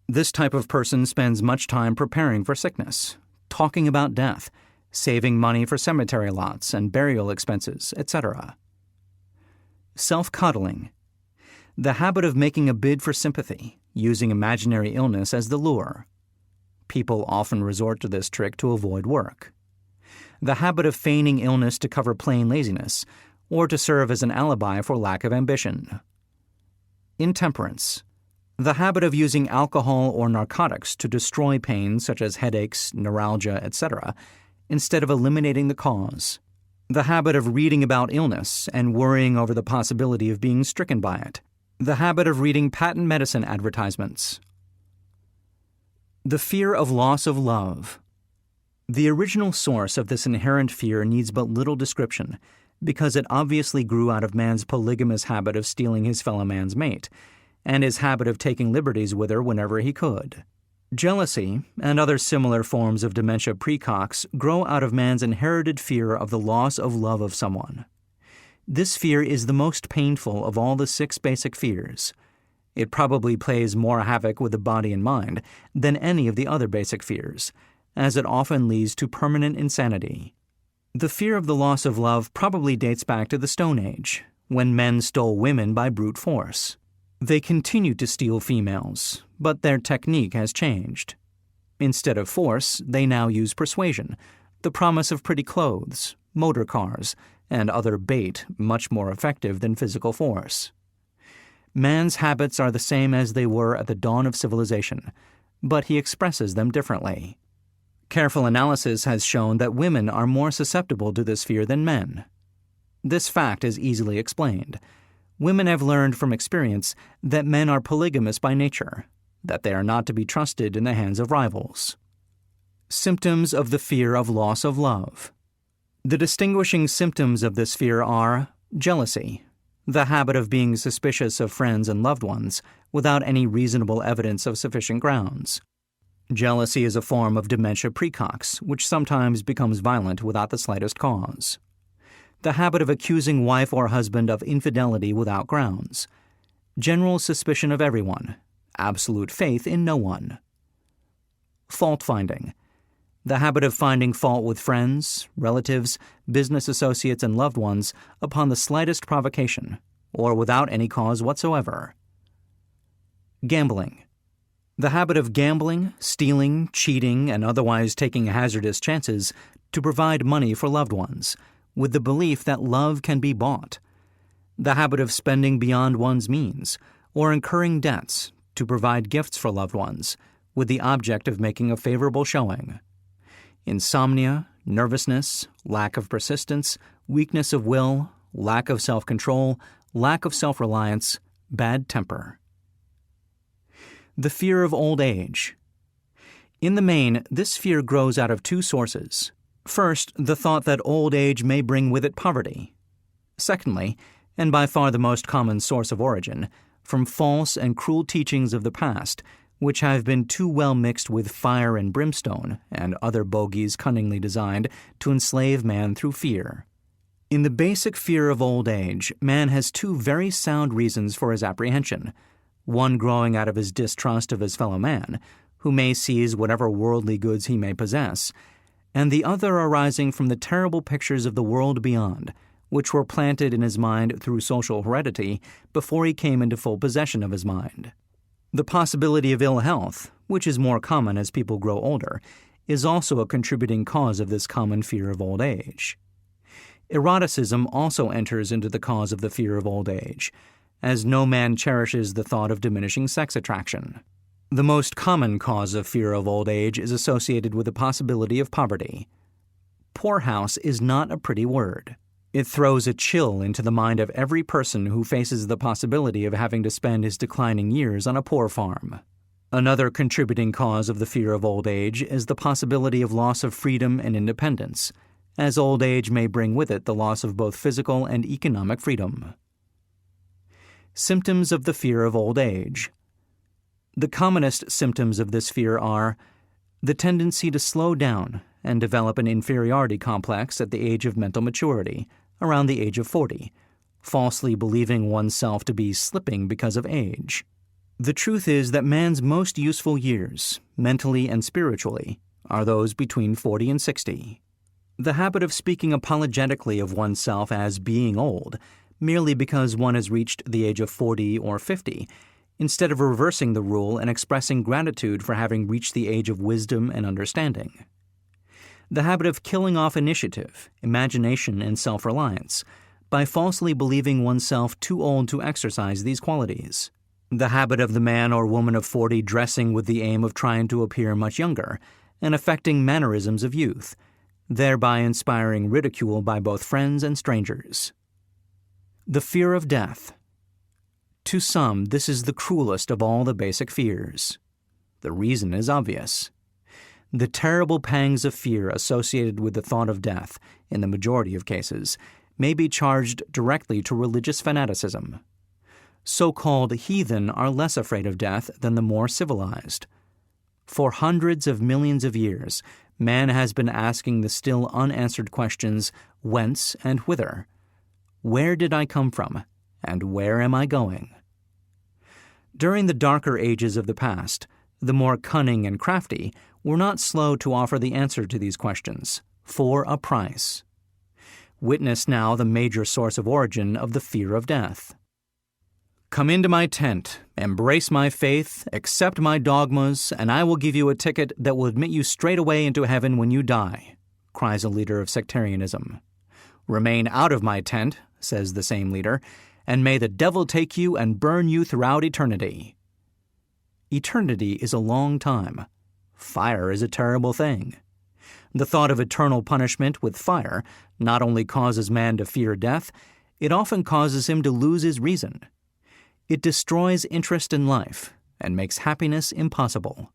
This type of person spends much time preparing for sickness, talking about death, saving money for cemetery lots and burial expenses, etc. Self-coddling. The habit of making a bid for sympathy, using imaginary illness as the lure. People often resort to this trick to avoid work. The habit of feigning illness to cover plain laziness, or to serve as an alibi for lack of ambition. Intemperance. The habit of using alcohol or narcotics to destroy pain such as headaches, neuralgia, etc., instead of eliminating the cause. The habit of reading about illness and worrying over the possibility of being stricken by it. The habit of reading patent medicine advertisements. The fear of loss of love. The original source of this inherent fear needs but little description, because it obviously grew out of man's polygamous habit of stealing his fellow man's mate, and his habit of taking liberties with her whenever he could. Jealousy and other similar forms of dementia praecox grow out of man's inherited fear of the loss of love of someone. This fear is the most painful of all the 6 basic fears. It probably plays more havoc with the body and mind than any of the other basic fears, as it often leads to permanent insanity. The fear of the loss of love probably dates back to the Stone Age, when men stole women by brute force. They continue to steal females, but their technique has changed. Instead of force, they now use persuasion, the promise of pretty clothes, motor cars, and other bait much more effective than physical force. Man's habits are the same as they were at the dawn of civilization, but he expresses them differently. Careful analysis has shown that women are more susceptible to this fear than men. This fact is easily explained. Women have learned from experience that men are polygamous by nature, that they are not to be trusted in the hands of rivals. Symptoms of the fear of loss of love. The distinguishing symptoms of this fear are jealousy, the habit of being suspicious of friends and loved ones without any reasonable evidence of sufficient grounds. Jealousy is a form of dementia praecox, which sometimes becomes violent without the slightest cause. The habit of accusing wife or husband of infidelity without grounds. General suspicion of everyone. Absolute faith in no one. Fault-finding. The habit of finding fault with friends, relatives, business associates, and loved ones upon the slightest provocation, or without any cause whatsoever. Gambling. The habit of gambling, stealing, cheating, and otherwise taking hazardous chances to provide money for loved ones, with the belief that love can be bought. The habit of spending beyond one's means, or incurring debts to provide gifts for loved ones, with the object of making a favorable showing. Insomnia, nervousness, lack of persistence, weakness of will, lack of self-control, lack of self-reliance, bad temper. The fear of old age. In the main, this fear grows out of 2 sources. First, the thought that old age may bring with it poverty. Secondly, and by far the most common source of origin, from false and cruel teachings of the past, which have been too well mixed with fire and brimstone and other bogies cunningly designed to enslave man through fear. In the basic fear of old age, man has 2 very sound reasons for his apprehension, one growing out of his distrust of his fellow man, who may seize whatever worldly goods he may possess, and the other arising from the terrible pictures of the world beyond, which were planted in his mind through social heredity before he came into full possession of his mind. The possibility of ill health, which is more common as people grow older, is also a contributing cause of this common fear of old age. Eroticism also enters into the cause of the fear of old age, as no man cherishes the thought of diminishing sex attraction. The most common cause of fear of old age is associated with the possibility of poverty. Poorhouse is not a pretty word. It throws a chill into the mind of every person who faces the possibility of having to spend his declining years on a poor farm. Another contributing cause of the fear of old age is the possibility of loss of freedom and independence, as old age may bring with it the loss of both physical and economic freedom. Symptoms of the fear of old age. The commonest symptoms of this fear are the tendency to slow down and develop an inferiority complex at the age of mental maturity, around the age of 40, falsely believing oneself to be slipping because of age. The truth is that man's most useful years, mentally and spiritually, are those between 40 and 60. The habit of speaking apologetically of oneself as being old, merely because one has reached the age of 40 or 50, instead of reversing the rule and expressing gratitude for having reached the age of wisdom and understanding. The habit of killing off initiative, imagination, and self-reliance by falsely believing oneself too old to exercise these qualities. The habit of the man or woman of 40 dressing with the aim of trying to appear much younger and affecting mannerisms of youth, thereby inspiring ridicule by both friends and strangers. The fear of death. To some, this is the cruelest of all the basic fears. The reason is obvious. The terrible pangs of fear associated with the thought of death, in the majority of cases, may be charged directly to religious fanaticism. So-called heathen are less afraid of death than the more civilized. For hundreds of millions of years, man has been asking the still unanswered questions, whence and whither? Where did I come from, and where am I going? During the darker ages of the past, the more cunning and crafty were not slow to offer the answer to these questions, for a price. Witness now the major source of origin of the fear of death. Come into my tent, embrace my faith, accept my dogmas, and I will give you a ticket that will admit you straight away into heaven when you die, cries a leader of sectarianism. Remain out of my tent, says the same leader, and may the devil take you and burn you throughout eternity. Eternity is a long time. Fire is a terrible thing. The thought of eternal punishment with fire not only causes man to fear death, it often causes him to lose his reason. It destroys interest in life and makes happiness impossible.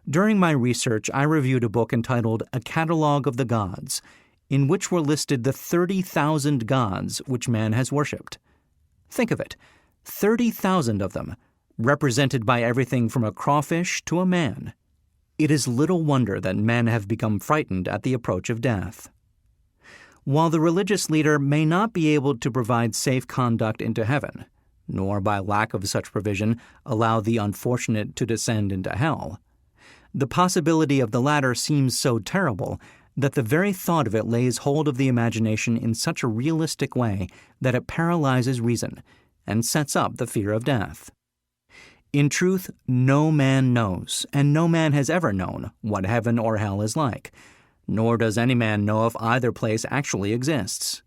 During my research, I reviewed a book entitled A Catalogue of the Gods, in which were listed the 30,000 gods which man has worshipped. Think of it, 30,000 of them, represented by everything from a crawfish to a man. It is little wonder that men have become frightened at the approach of death. While the religious leader may not be able to provide safe conduct into heaven, nor by lack of such provision allow the unfortunate to descend into hell, the possibility of the latter seems so terrible that the very thought of it lays hold of the imagination in such a realistic way that it paralyzes reason and sets up the fear of death. In truth, no man knows, and no man has ever known, what heaven or hell is like, nor does any man know if either place actually exists.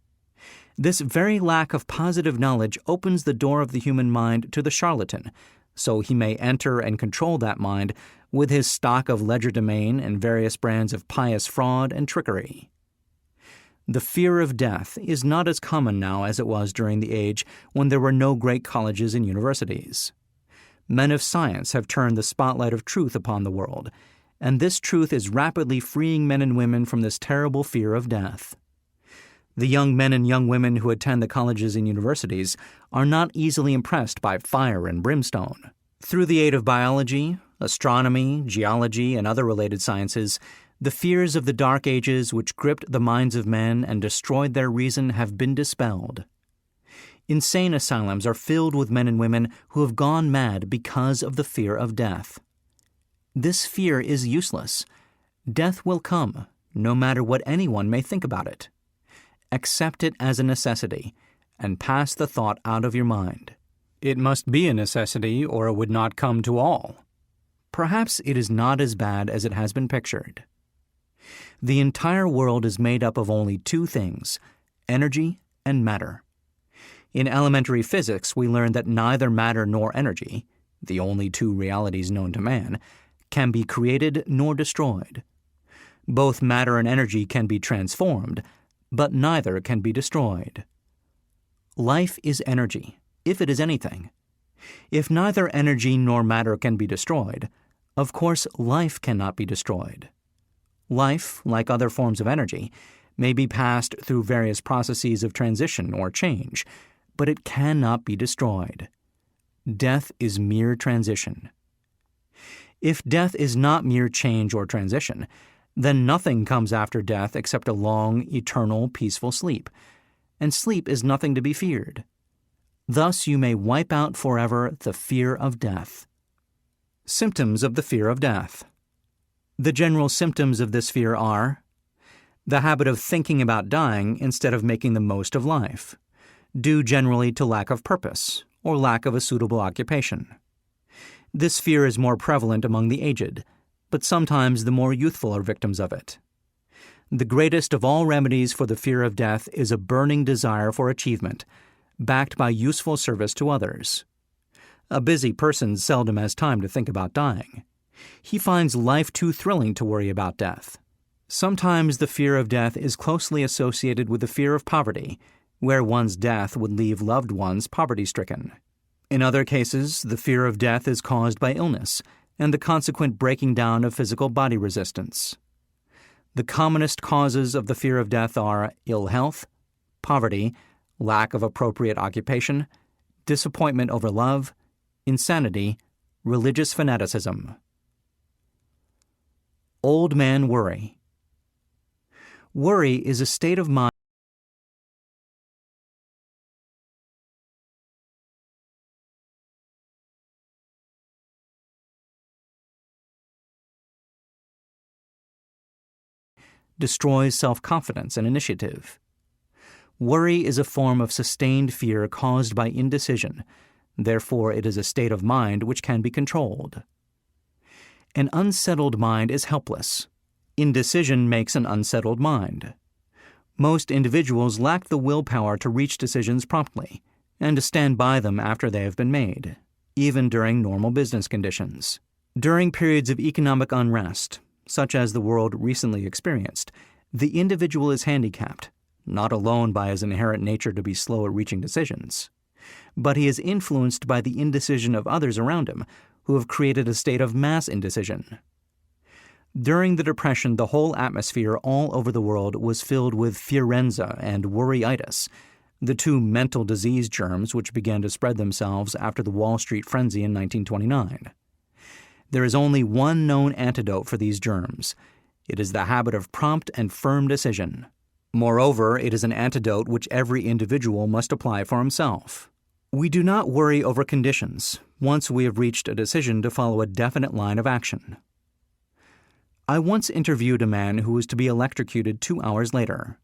This very lack of positive knowledge opens the door of the human mind to the charlatan, so he may enter and control that mind with his stock of legerdemain and various brands of pious fraud and trickery. The fear of death is not as common now as it was during the age when there were no great colleges and universities. Men of science have turned the spotlight of truth upon the world, and this truth is rapidly freeing men and women from this terrible fear of death. The young men and young women who attend the colleges and universities are not easily impressed by fire and brimstone. Through the aid of biology, astronomy, geology, and other related sciences, the fears of the Dark Ages which gripped the minds of men and destroyed their reason have been dispelled. Insane asylums are filled with men and women who have gone mad because of the fear of death. This fear is useless. Death will come, no matter what anyone may think about it. Accept it as a necessity, and pass the thought out of your mind. It must be a necessity, or it would not come to all. Perhaps it is not as bad as it has been pictured. The entire world is made up of only two things, energy and matter. In elementary physics, we learn that neither matter nor energy, the only two realities known to man, can be created nor destroyed. Both matter and energy can be transformed, but neither can be destroyed. Life is energy, if it is anything. If neither energy nor matter can be destroyed, of course life cannot be destroyed. Life, like other forms of energy, may be passed through various processes of transition or change, but it cannot be destroyed. Death is mere transition. If death is not mere change or transition, then nothing comes after death except a long, eternal, peaceful sleep, and sleep is nothing to be feared. Thus you may wipe out forever the fear of death. Symptoms of the fear of death. The general symptoms of this fear are the habit of thinking about dying instead of making the most of life, due generally to lack of purpose or lack of a suitable occupation. This fear is more prevalent among the aged, but sometimes the more youthful are victims of it. The greatest of all remedies for the fear of death is a burning desire for achievement, backed by useful service to others. A busy person seldom has time to think about dying. He finds life too thrilling to worry about death. Sometimes the fear of death is closely associated with the fear of poverty, where one's death would leave loved ones poverty-stricken. In other cases, the fear of death is caused by illness and the consequent breaking down of physical body resistance. The commonest causes of the fear of death are ill health, poverty, lack of appropriate occupation, disappointment over love, insanity, religious fanaticism. Old man worry. Worry is a state of mind destroys self-confidence and initiative. Worry is a form of sustained fear caused by indecision. Therefore, it is a state of mind which can be controlled. An unsettled mind is helpless. Indecision makes an unsettled mind. Most individuals lack the willpower to reach decisions promptly and to stand by them after they have been made, even during normal business conditions. During periods of economic unrest, such as the world recently experienced, the individual is handicapped, not alone by his inherent nature to be slow at reaching decisions, but he is influenced by the indecision of others around him who have created a state of mass indecision. During the Depression, the whole atmosphere all over the world was filled with fearenza and worryitis, the two mental disease germs which began to spread themselves after the Wall Street frenzy in 1929. There is only one known antidote for these germs. It is the habit of prompt and firm decision. Moreover, it is an antidote which every individual must apply for himself. We do not worry over conditions once we have reached a decision to follow a definite line of action. I once interviewed a man who was to be electrocuted 2 hours later.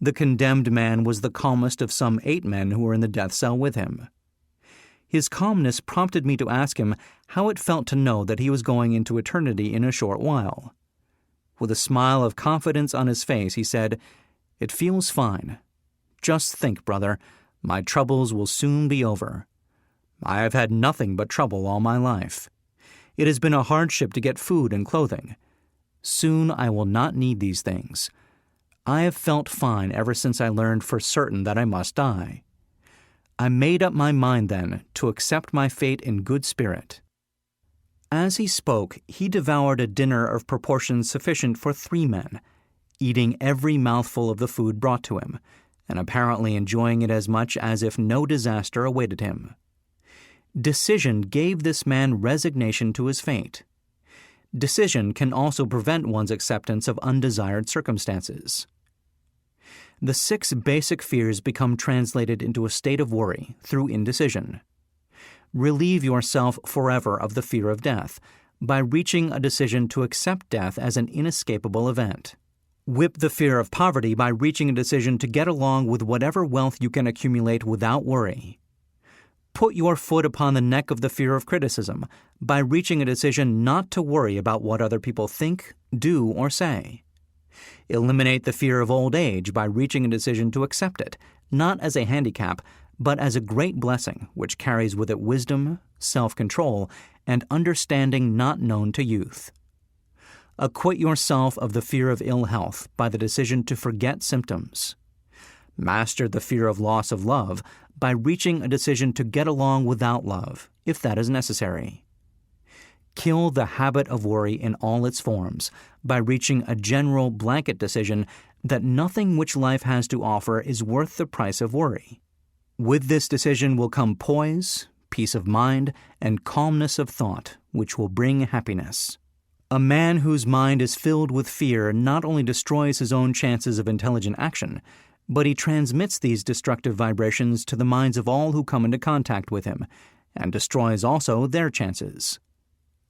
The condemned man was the calmest of some 8 men who were in the death cell with him. His calmness prompted me to ask him how it felt to know that he was going into eternity in a short while. With a smile of confidence on his face, he said, "It feels fine. Just think, brother, my troubles will soon be over. I have had nothing but trouble all my life. It has been a hardship to get food and clothing. Soon I will not need these things. I have felt fine ever since I learned for certain that I must die. I made up my mind then to accept my fate in good spirit." As he spoke, he devoured a dinner of proportions sufficient for 3 men, eating every mouthful of the food brought to him, and apparently enjoying it as much as if no disaster awaited him. Decision gave this man resignation to his fate. Decision can also prevent one's acceptance of undesired circumstances. The 6 basic fears become translated into a state of worry through indecision. Relieve yourself forever of the fear of death by reaching a decision to accept death as an inescapable event. Whip the fear of poverty by reaching a decision to get along with whatever wealth you can accumulate without worry. Put your foot upon the neck of the fear of criticism by reaching a decision not to worry about what other people think, do, or say. Eliminate the fear of old age by reaching a decision to accept it, not as a handicap, but as a great blessing which carries with it wisdom, self-control, and understanding not known to youth. Acquit yourself of the fear of ill health by the decision to forget symptoms. Master the fear of loss of love by reaching a decision to get along without love, if that is necessary. Kill the habit of worry in all its forms by reaching a general blanket decision that nothing which life has to offer is worth the price of worry. With this decision will come poise, peace of mind, and calmness of thought, which will bring happiness. A man whose mind is filled with fear not only destroys his own chances of intelligent action, but he transmits these destructive vibrations to the minds of all who come into contact with him, and destroys also their chances.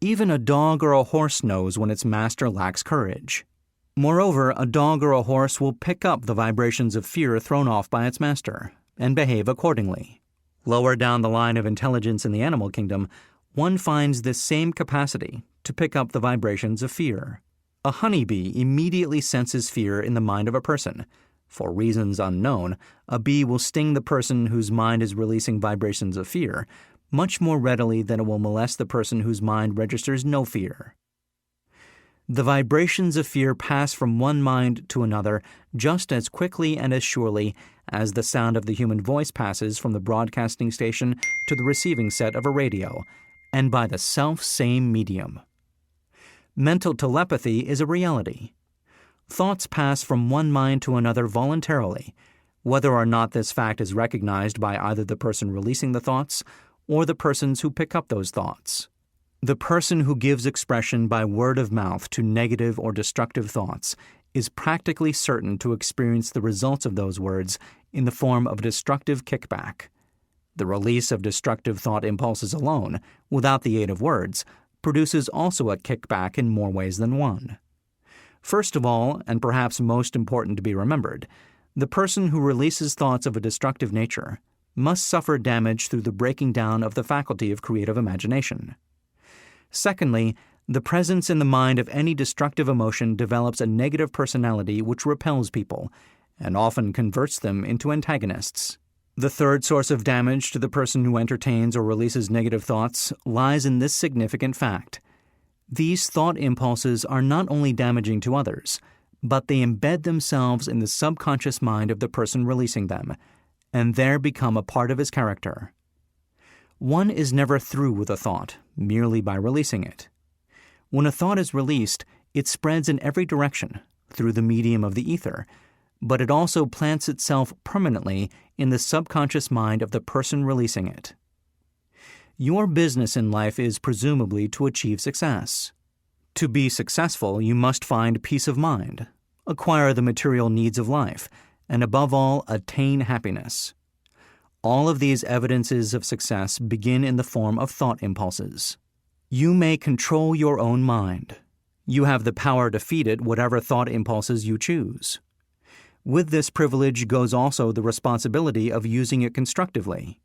Even a dog or a horse knows when its master lacks courage. Moreover, a dog or a horse will pick up the vibrations of fear thrown off by its master, and behave accordingly. Lower down the line of intelligence in the animal kingdom, one finds this same capacity to pick up the vibrations of fear. A honeybee immediately senses fear in the mind of a person. For reasons unknown, a bee will sting the person whose mind is releasing vibrations of fear much more readily than it will molest the person whose mind registers no fear. The vibrations of fear pass from one mind to another just as quickly and as surely as the sound of the human voice passes from the broadcasting station to the receiving set of a radio, and by the self-same medium. Mental telepathy is a reality. Thoughts pass from one mind to another voluntarily, whether or not this fact is recognized by either the person releasing the thoughts or the persons who pick up those thoughts. The person who gives expression by word of mouth to negative or destructive thoughts is practically certain to experience the results of those words in the form of a destructive kickback. The release of destructive thought impulses alone, without the aid of words, produces also a kickback in more ways than one. First of all, and perhaps most important to be remembered, the person who releases thoughts of a destructive nature must suffer damage through the breaking down of the faculty of creative imagination. Secondly, the presence in the mind of any destructive emotion develops a negative personality which repels people, and often converts them into antagonists. The third source of damage to the person who entertains or releases negative thoughts lies in this significant fact. These thought impulses are not only damaging to others, but they embed themselves in the subconscious mind of the person releasing them, and there become a part of his character. One is never through with a thought merely by releasing it. When a thought is released, it spreads in every direction through the medium of the ether, but it also plants itself permanently in the subconscious mind of the person releasing it. Your business in life is presumably to achieve success. To be successful, you must find peace of mind, acquire the material needs of life, and above all, attain happiness. All of these evidences of success begin in the form of thought impulses. You may control your own mind. You have the power to feed it whatever thought impulses you choose. With this privilege goes also the responsibility of using it constructively.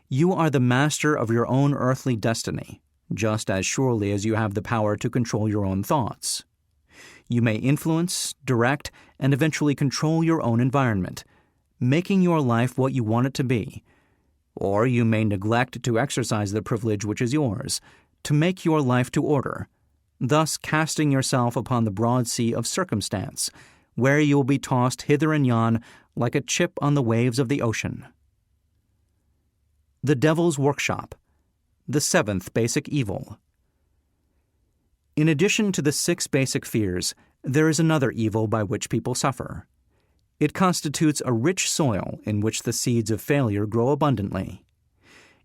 You are the master of your own earthly destiny, just as surely as you have the power to control your own thoughts. You may influence, direct, and eventually control your own environment, making your life what you want it to be. Or you may neglect to exercise the privilege which is yours, to make your life to order, thus casting yourself upon the broad sea of circumstance, where you will be tossed hither and yon like a chip on the waves of the ocean. The Devil's Workshop, the seventh basic evil. In addition to the 6 basic fears, there is another evil by which people suffer. It constitutes a rich soil in which the seeds of failure grow abundantly.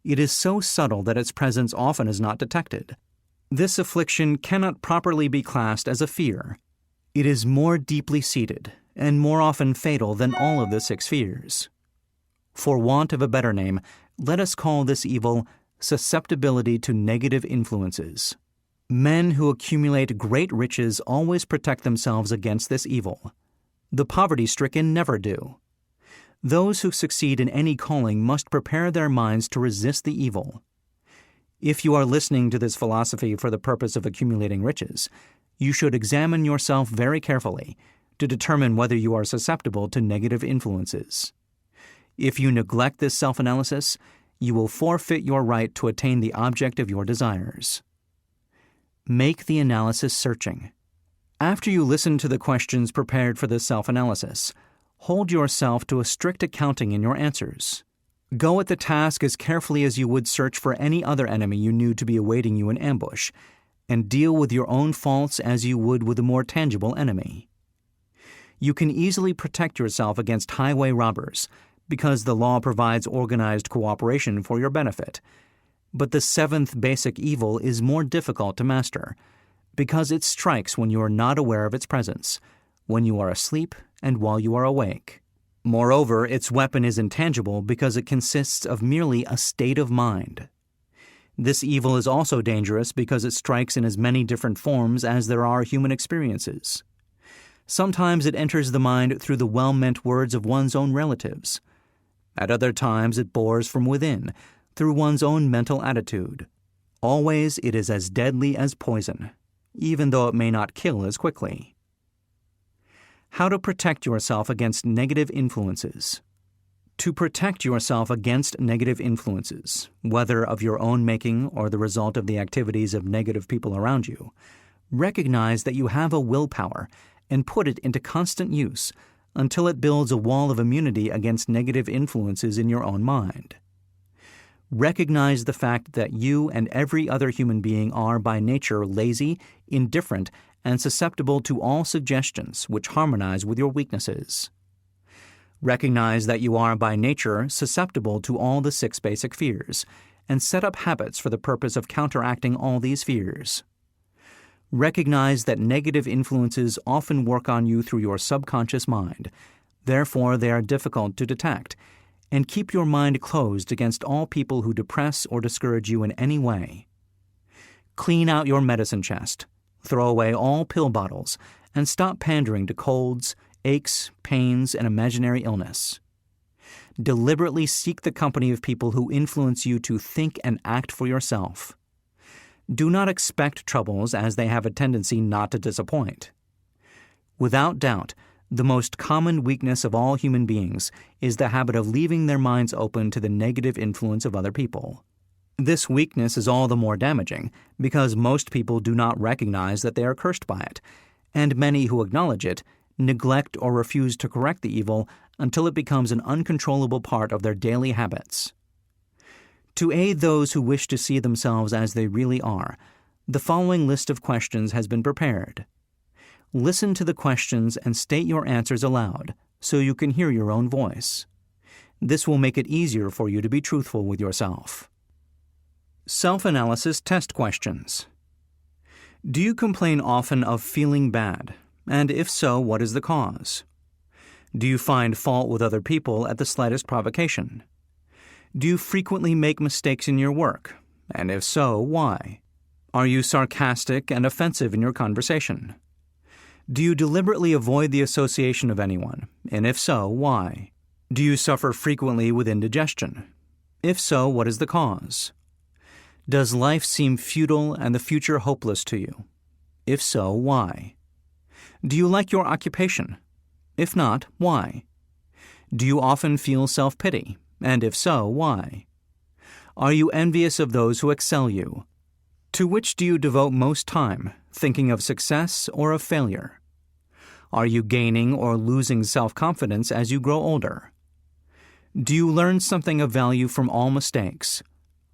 It is so subtle that its presence often is not detected. This affliction cannot properly be classed as a fear. It is more deeply seated and more often fatal than all of the 6 fears. For want of a better name, let us call this evil susceptibility to negative influences. Men who accumulate great riches always protect themselves against this evil. The poverty-stricken never do. Those who succeed in any calling must prepare their minds to resist the evil. If you are listening to this philosophy for the purpose of accumulating riches, you should examine yourself very carefully to determine whether you are susceptible to negative influences. If you neglect this self-analysis, you will forfeit your right to attain the object of your desires. Make the analysis searching. After you listen to the questions prepared for this self-analysis, hold yourself to a strict accounting in your answers. Go at the task as carefully as you would search for any other enemy you knew to be awaiting you in ambush, and deal with your own faults as you would with a more tangible enemy. You can easily protect yourself against highway robbers because the law provides organized cooperation for your benefit. But the seventh basic evil is more difficult to master because it strikes when you are not aware of its presence, when you are asleep and while you are awake. Moreover, its weapon is intangible because it consists of merely a state of mind. This evil is also dangerous because it strikes in as many different forms as there are human experiences. Sometimes it enters the mind through the well-meant words of one's own relatives. At other times it bores from within, through one's own mental attitude. Always it is as deadly as poison, even though it may not kill as quickly. How to protect yourself against negative influences. To protect yourself against negative influences, whether of your own making or the result of the activities of negative people around you, recognize that you have a willpower and put it into constant use until it builds a wall of immunity against negative influences in your own mind. Recognize the fact that you and every other human being are by nature lazy, indifferent, and susceptible to all suggestions which harmonize with your weaknesses. Recognize that you are by nature susceptible to all the 6 basic fears, and set up habits for the purpose of counteracting all these fears. Recognize that negative influences often work on you through your subconscious mind, therefore they are difficult to detect, and keep your mind closed against all people who depress or discourage you in any way. Clean out your medicine chest, throw away all pill bottles, and stop pandering to colds, aches, pains, and imaginary illness. Deliberately seek the company of people who influence you to think and act for yourself. Do not expect troubles, as they have a tendency not to disappoint. Without doubt, the most common weakness of all human beings is the habit of leaving their minds open to the negative influence of other people. This weakness is all the more damaging because most people do not recognize that they are cursed by it, and many who acknowledge it neglect or refuse to correct the evil until it becomes an uncontrollable part of their daily habits. To aid those who wish to see themselves as they really are, the following list of questions has been prepared. Listen to the questions and state your answers aloud so you can hear your own voice. This will make it easier for you to be truthful with yourself. Self-analysis test questions. Do you complain often of feeling bad? And if so, what is the cause? Do you find fault with other people at the slightest provocation? Do you frequently make mistakes in your work? And if so, why? Are you sarcastic and offensive in your conversation? Do you deliberately avoid the association of anyone? And if so, why? Do you suffer frequently with indigestion? If so, what is the cause? Does life seem futile and the future hopeless to you? If so, why? Do you like your occupation? If not, why? Do you often feel self-pity? And if so, why? Are you envious of those who excel you? To which do you devote most time, thinking of success or of failure? Are you gaining or losing self-confidence as you grow older? Do you learn something of value from all mistakes?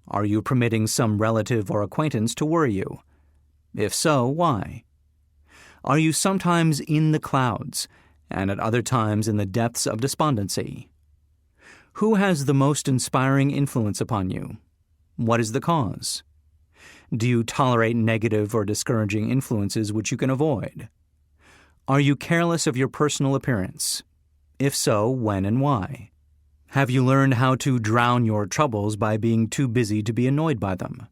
Are you permitting some relative or acquaintance to worry you? If so, why? Are you sometimes in the clouds, and at other times in the depths of despondency? Who has the most inspiring influence upon you? What is the cause? Do you tolerate negative or discouraging influences which you can avoid? Are you careless of your personal appearance? If so, when and why? Have you learned how to drown your troubles by being too busy to be annoyed by them?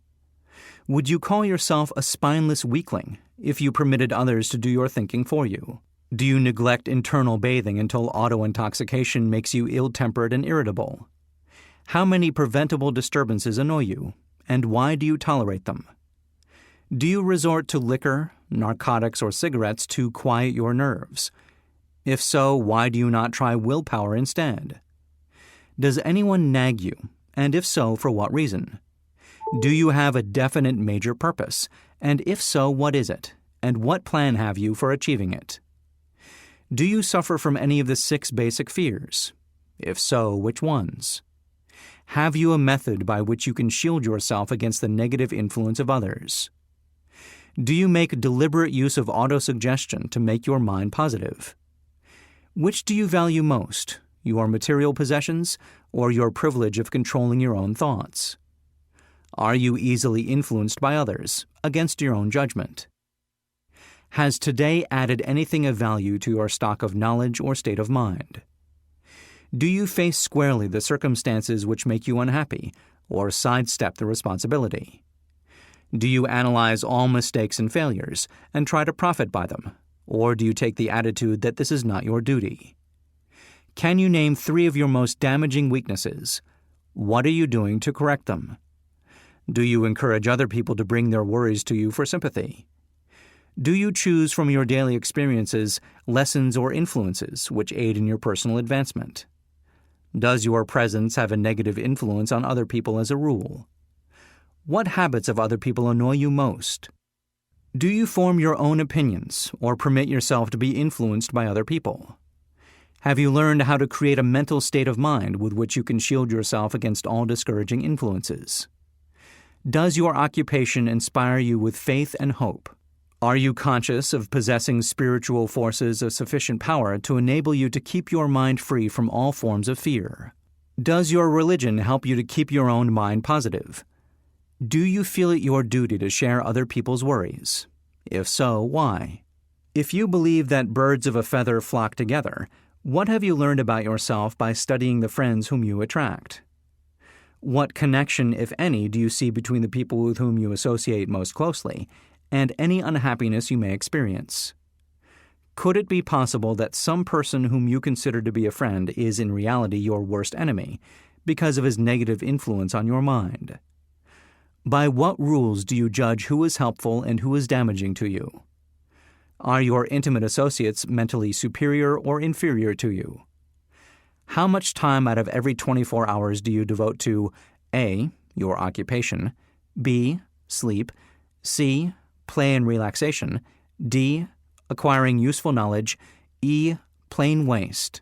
Would you call yourself a spineless weakling if you permitted others to do your thinking for you? Do you neglect internal bathing until auto-intoxication makes you ill-tempered and irritable? How many preventable disturbances annoy you, and why do you tolerate them? Do you resort to liquor, narcotics, or cigarettes to quiet your nerves? If so, why do you not try willpower instead? Does anyone nag you, and if so, for what reason? Do you have a definite major purpose, and if so, what is it, and what plan have you for achieving it? Do you suffer from any of the 6 basic fears? If so, which ones? Have you a method by which you can shield yourself against the negative influence of others? Do you make deliberate use of autosuggestion to make your mind positive? Which do you value most, your material possessions or your privilege of controlling your own thoughts? Are you easily influenced by others, against your own judgment? Has today added anything of value to your stock of knowledge or state of mind? Do you face squarely the circumstances which make you unhappy, or sidestep the responsibility? Do you analyze all mistakes and failures and try to profit by them, or do you take the attitude that this is not your duty? Can you name 3 of your most damaging weaknesses? What are you doing to correct them? Do you encourage other people to bring their worries to you for sympathy? Do you choose from your daily experiences lessons or influences which aid in your personal advancement? Does your presence have a negative influence on other people as a rule? What habits of other people annoy you most? Do you form your own opinions or permit yourself to be influenced by other people? Have you learned how to create a mental state of mind with which you can shield yourself against all discouraging influences? Does your occupation inspire you with faith and hope? Are you conscious of possessing spiritual forces of sufficient power to enable you to keep your mind free from all forms of fear? Does your religion help you to keep your own mind positive? Do you feel it your duty to share other people's worries? If so, why? If you believe that birds of a feather flock together, what have you learned about yourself by studying the friends whom you attract? What connection, if any, do you see between the people with whom you associate most closely and any unhappiness you may experience? Could it be possible that some person whom you consider to be a friend is in reality your worst enemy because of his negative influence on your mind? By what rules do you judge who is helpful and who is damaging to you? Are your intimate associates mentally superior or inferior to you? How much time out of every 24 hours do you devote to A, your occupation, B, sleep, C, play and relaxation, D, acquiring useful knowledge, E, plain waste?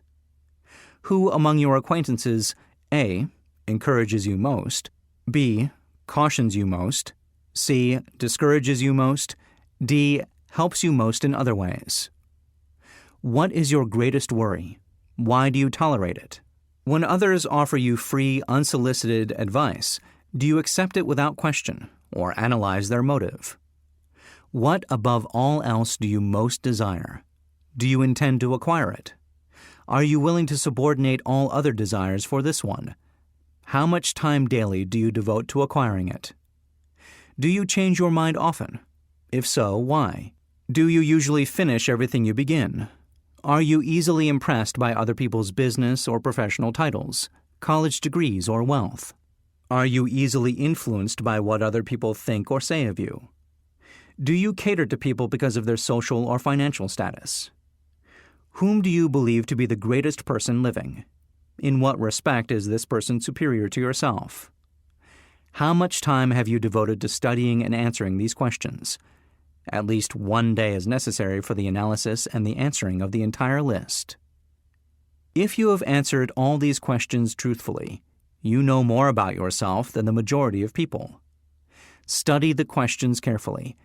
Who among your acquaintances A, encourages you most, B, cautions you most, C, discourages you most, D, helps you most in other ways? What is your greatest worry? Why do you tolerate it? When others offer you free, unsolicited advice, do you accept it without question or analyze their motive? What above all else do you most desire? Do you intend to acquire it? Are you willing to subordinate all other desires for this one? How much time daily do you devote to acquiring it? Do you change your mind often? If so, why? Do you usually finish everything you begin? Are you easily impressed by other people's business or professional titles, college degrees, or wealth? Are you easily influenced by what other people think or say of you? Do you cater to people because of their social or financial status? Whom do you believe to be the greatest person living? In what respect is this person superior to yourself? How much time have you devoted to studying and answering these questions? At least one day is necessary for the analysis and the answering of the entire list. If you have answered all these questions truthfully, you know more about yourself than the majority of people. Study the questions carefully.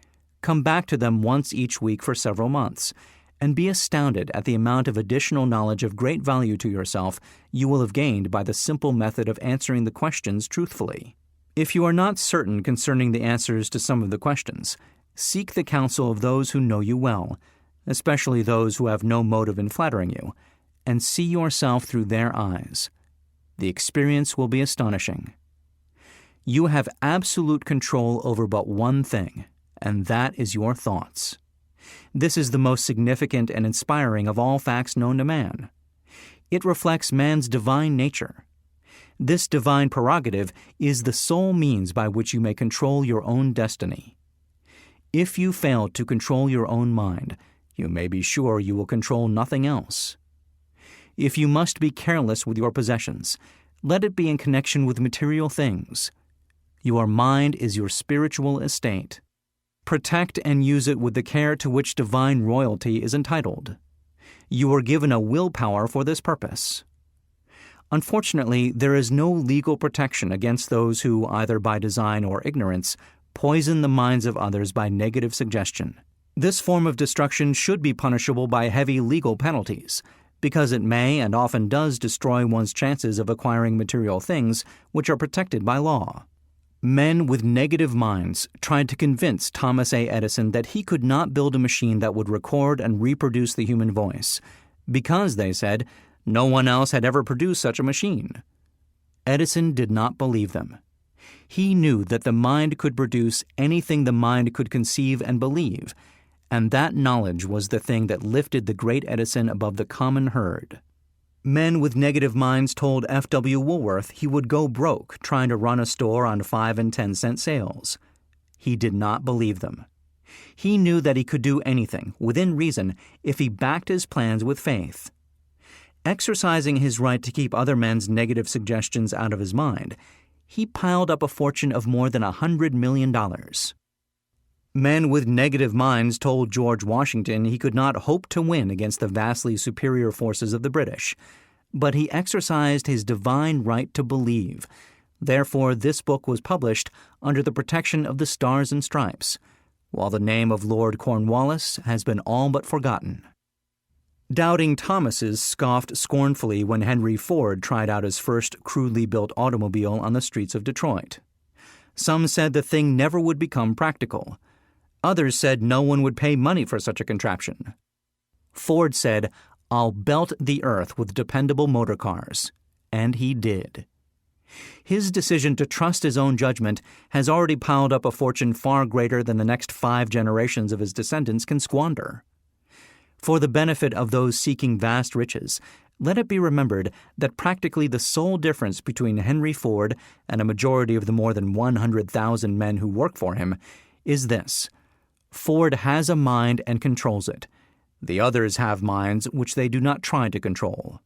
Come back to them once each week for several months, and be astounded at the amount of additional knowledge of great value to yourself you will have gained by the simple method of answering the questions truthfully. If you are not certain concerning the answers to some of the questions, seek the counsel of those who know you well, especially those who have no motive in flattering you, and see yourself through their eyes. The experience will be astonishing. You have absolute control over but one thing, and that is your thoughts. This is the most significant and inspiring of all facts known to man. It reflects man's divine nature. This divine prerogative is the sole means by which you may control your own destiny. If you fail to control your own mind, you may be sure you will control nothing else. If you must be careless with your possessions, Let it be in connection with material things. Your mind is your spiritual estate. Protect and use it with the care to which divine royalty is entitled. You were given a willpower for this purpose. Unfortunately, there is no legal protection against those who, either by design or ignorance, poison the minds of others by negative suggestion. This form of destruction should be punishable by heavy legal penalties, because it may and often does destroy one's chances of acquiring material things which are protected by law. Men with negative minds tried to convince Thomas A. Edison that he could not build a machine that would record and reproduce the human voice, because, they said, no one else had ever produced such a machine. Edison did not believe them. He knew that the mind could produce anything the mind could conceive and believe, and that knowledge was the thing that lifted the great Edison above the common herd. Men with negative minds told F.W. Woolworth he would go broke trying to run a store on 5 and 10 cent sales. He did not believe them. He knew that he could do anything, within reason, if he backed his plans with faith. Exercising his right to keep other men's negative suggestions out of his mind, he piled up a fortune of more than $100 million. Men with negative minds told George Washington he could not hope to win against the vastly superior forces of the British, but he exercised his divine right to believe. Therefore, this book was published under the protection of the Stars and Stripes, while the name of Lord Cornwallis has been all but forgotten. Doubting Thomases scoffed scornfully when Henry Ford tried out his first crudely built automobile on the streets of Detroit. Some said the thing never would become practical. Others said no one would pay money for such a contraption. Ford said, "I'll belt the earth with dependable motor cars." And he did. His decision to trust his own judgment has already piled up a fortune far greater than the next 5 generations of his descendants can squander. For the benefit of those seeking vast riches, let it be remembered that practically the sole difference between Henry Ford and a majority of the more than 100,000 men who work for him is this: Ford has a mind and controls it. The others have minds which they do not try to control.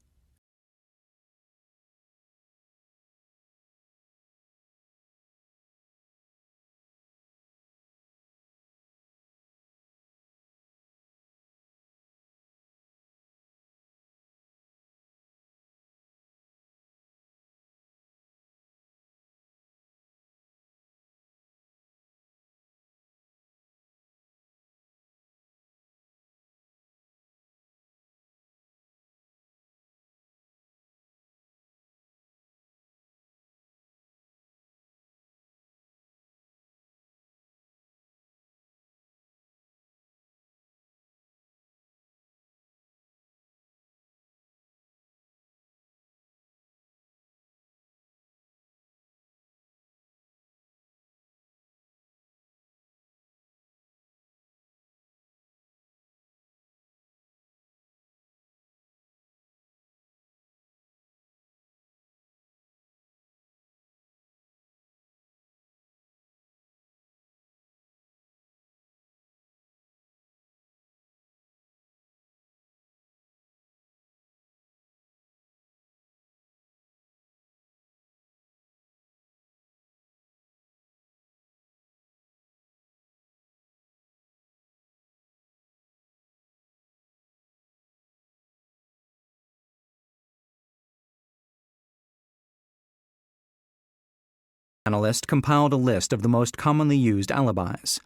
Analyst compiled a list of the most commonly used alibis.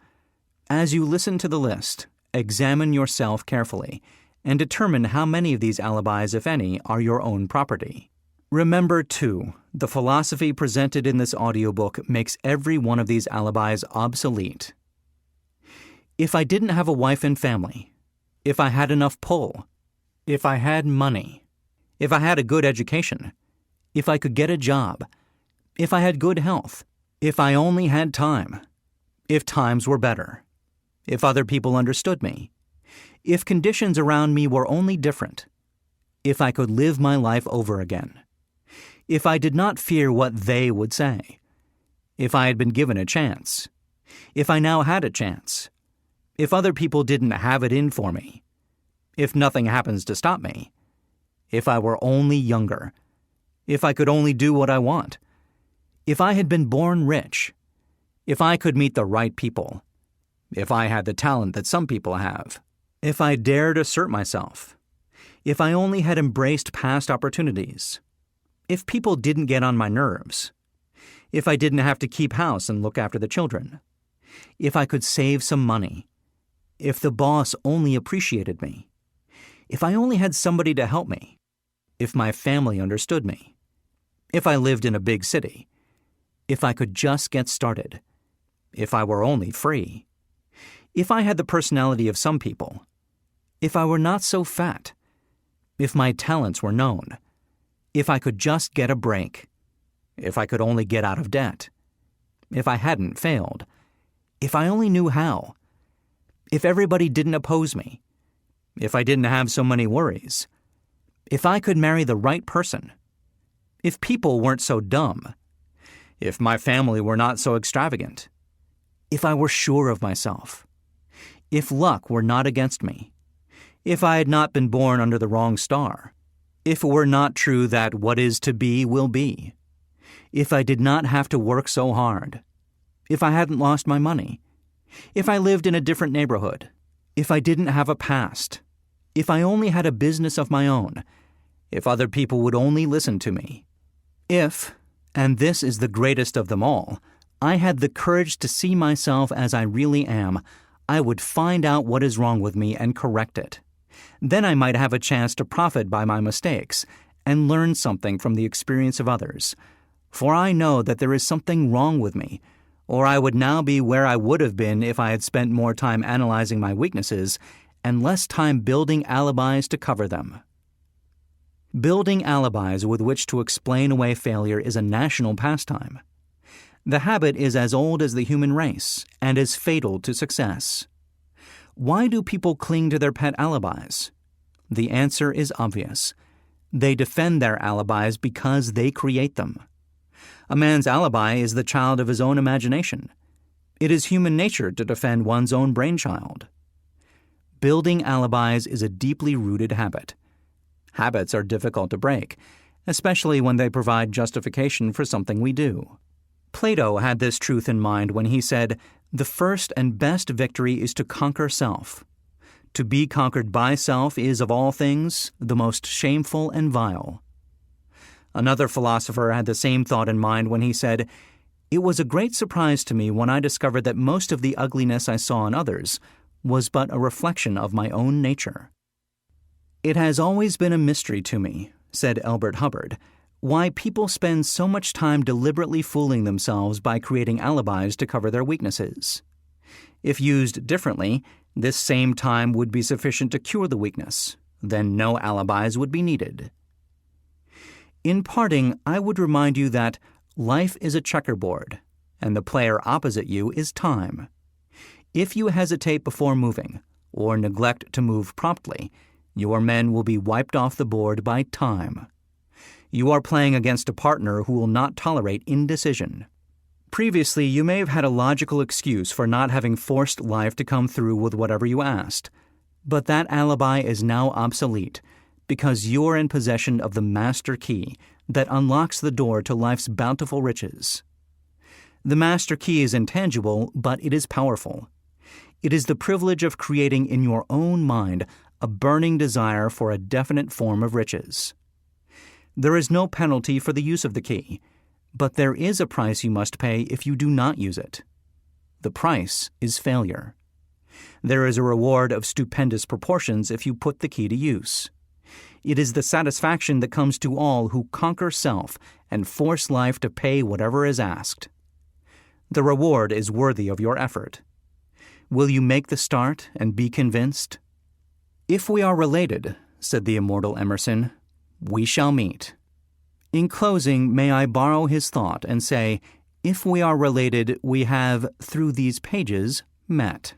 As you listen to the list, examine yourself carefully and determine how many of these alibis, if any, are your own property. Remember, too, the philosophy presented in this audiobook makes every one of these alibis obsolete. If I didn't have a wife and family, if I had enough pull, if I had money, if I had a good education, if I could get a job, if I had good health, if I only had time, if times were better, if other people understood me, if conditions around me were only different, if I could live my life over again, if I did not fear what they would say, if I had been given a chance, if I now had a chance, if other people didn't have it in for me, if nothing happens to stop me, if I were only younger, If I could only do what I want. If I had been born rich. If I could meet the right people. If I had the talent that some people have. If I dared assert myself. If I only had embraced past opportunities. If people didn't get on my nerves. If I didn't have to keep house and look after the children. If I could save some money. If the boss only appreciated me. If I only had somebody to help me. If my family understood me. If I lived in a big city. If I could just get started. If I were only free. If I had the personality of some people. If I were not so fat. If my talents were known. If I could just get a break. If I could only get out of debt. If I hadn't failed. If I only knew how. If everybody didn't oppose me. If I didn't have so many worries. If I could marry the right person. If people weren't so dumb. If my family were not so extravagant. If I were sure of myself. If luck were not against me. If I had not been born under the wrong star. If it were not true that what is to be will be. If I did not have to work so hard. If I hadn't lost my money. If I lived in a different neighborhood. If I didn't have a past. If I only had a business of my own. If other people would only listen to me. If, and this is the greatest of them all, I had the courage to see myself as I really am, I would find out what is wrong with me and correct it. Then I might have a chance to profit by my mistakes and learn something from the experience of others. For I know that there is something wrong with me, or I would now be where I would have been if I had spent more time analyzing my weaknesses and less time building alibis to cover them. Building alibis with which to explain away failure is a national pastime. The habit is as old as the human race and is fatal to success. Why do people cling to their pet alibis? The answer is obvious. They defend their alibis because they create them. A man's alibi is the child of his own imagination. It is human nature to defend one's own brainchild. Building alibis is a deeply rooted habit. Habits are difficult to break, especially when they provide justification for something we do. Plato had this truth in mind when he said, "The first and best victory is to conquer self. To be conquered by self is, of all things, the most shameful and vile." Another philosopher had the same thought in mind when he said, "It was a great surprise to me when I discovered that most of the ugliness I saw in others was but a reflection of my own nature." "It has always been a mystery to me," said Elbert Hubbard, "why people spend so much time deliberately fooling themselves by creating alibis to cover their weaknesses. If used differently, this same time would be sufficient to cure the weakness. Then no alibis would be needed." In parting, I would remind you that life is a checkerboard, and the player opposite you is time. If you hesitate before moving, or neglect to move promptly, your men will be wiped off the board by time. You are playing against a partner who will not tolerate indecision. Previously, you may have had a logical excuse for not having forced life to come through with whatever you asked, but that alibi is now obsolete because you're in possession of the master key that unlocks the door to life's bountiful riches. The master key is intangible, but it is powerful. It is the privilege of creating in your own mind a burning desire for a definite form of riches. There is no penalty for the use of the key, but there is a price you must pay if you do not use it. The price is failure. There is a reward of stupendous proportions if you put the key to use. It is the satisfaction that comes to all who conquer self and force life to pay whatever is asked. The reward is worthy of your effort. Will you make the start and be convinced? "If we are related," said the immortal Emerson, "we shall meet." In closing, may I borrow his thought and say, if we are related, we have, through these pages, met.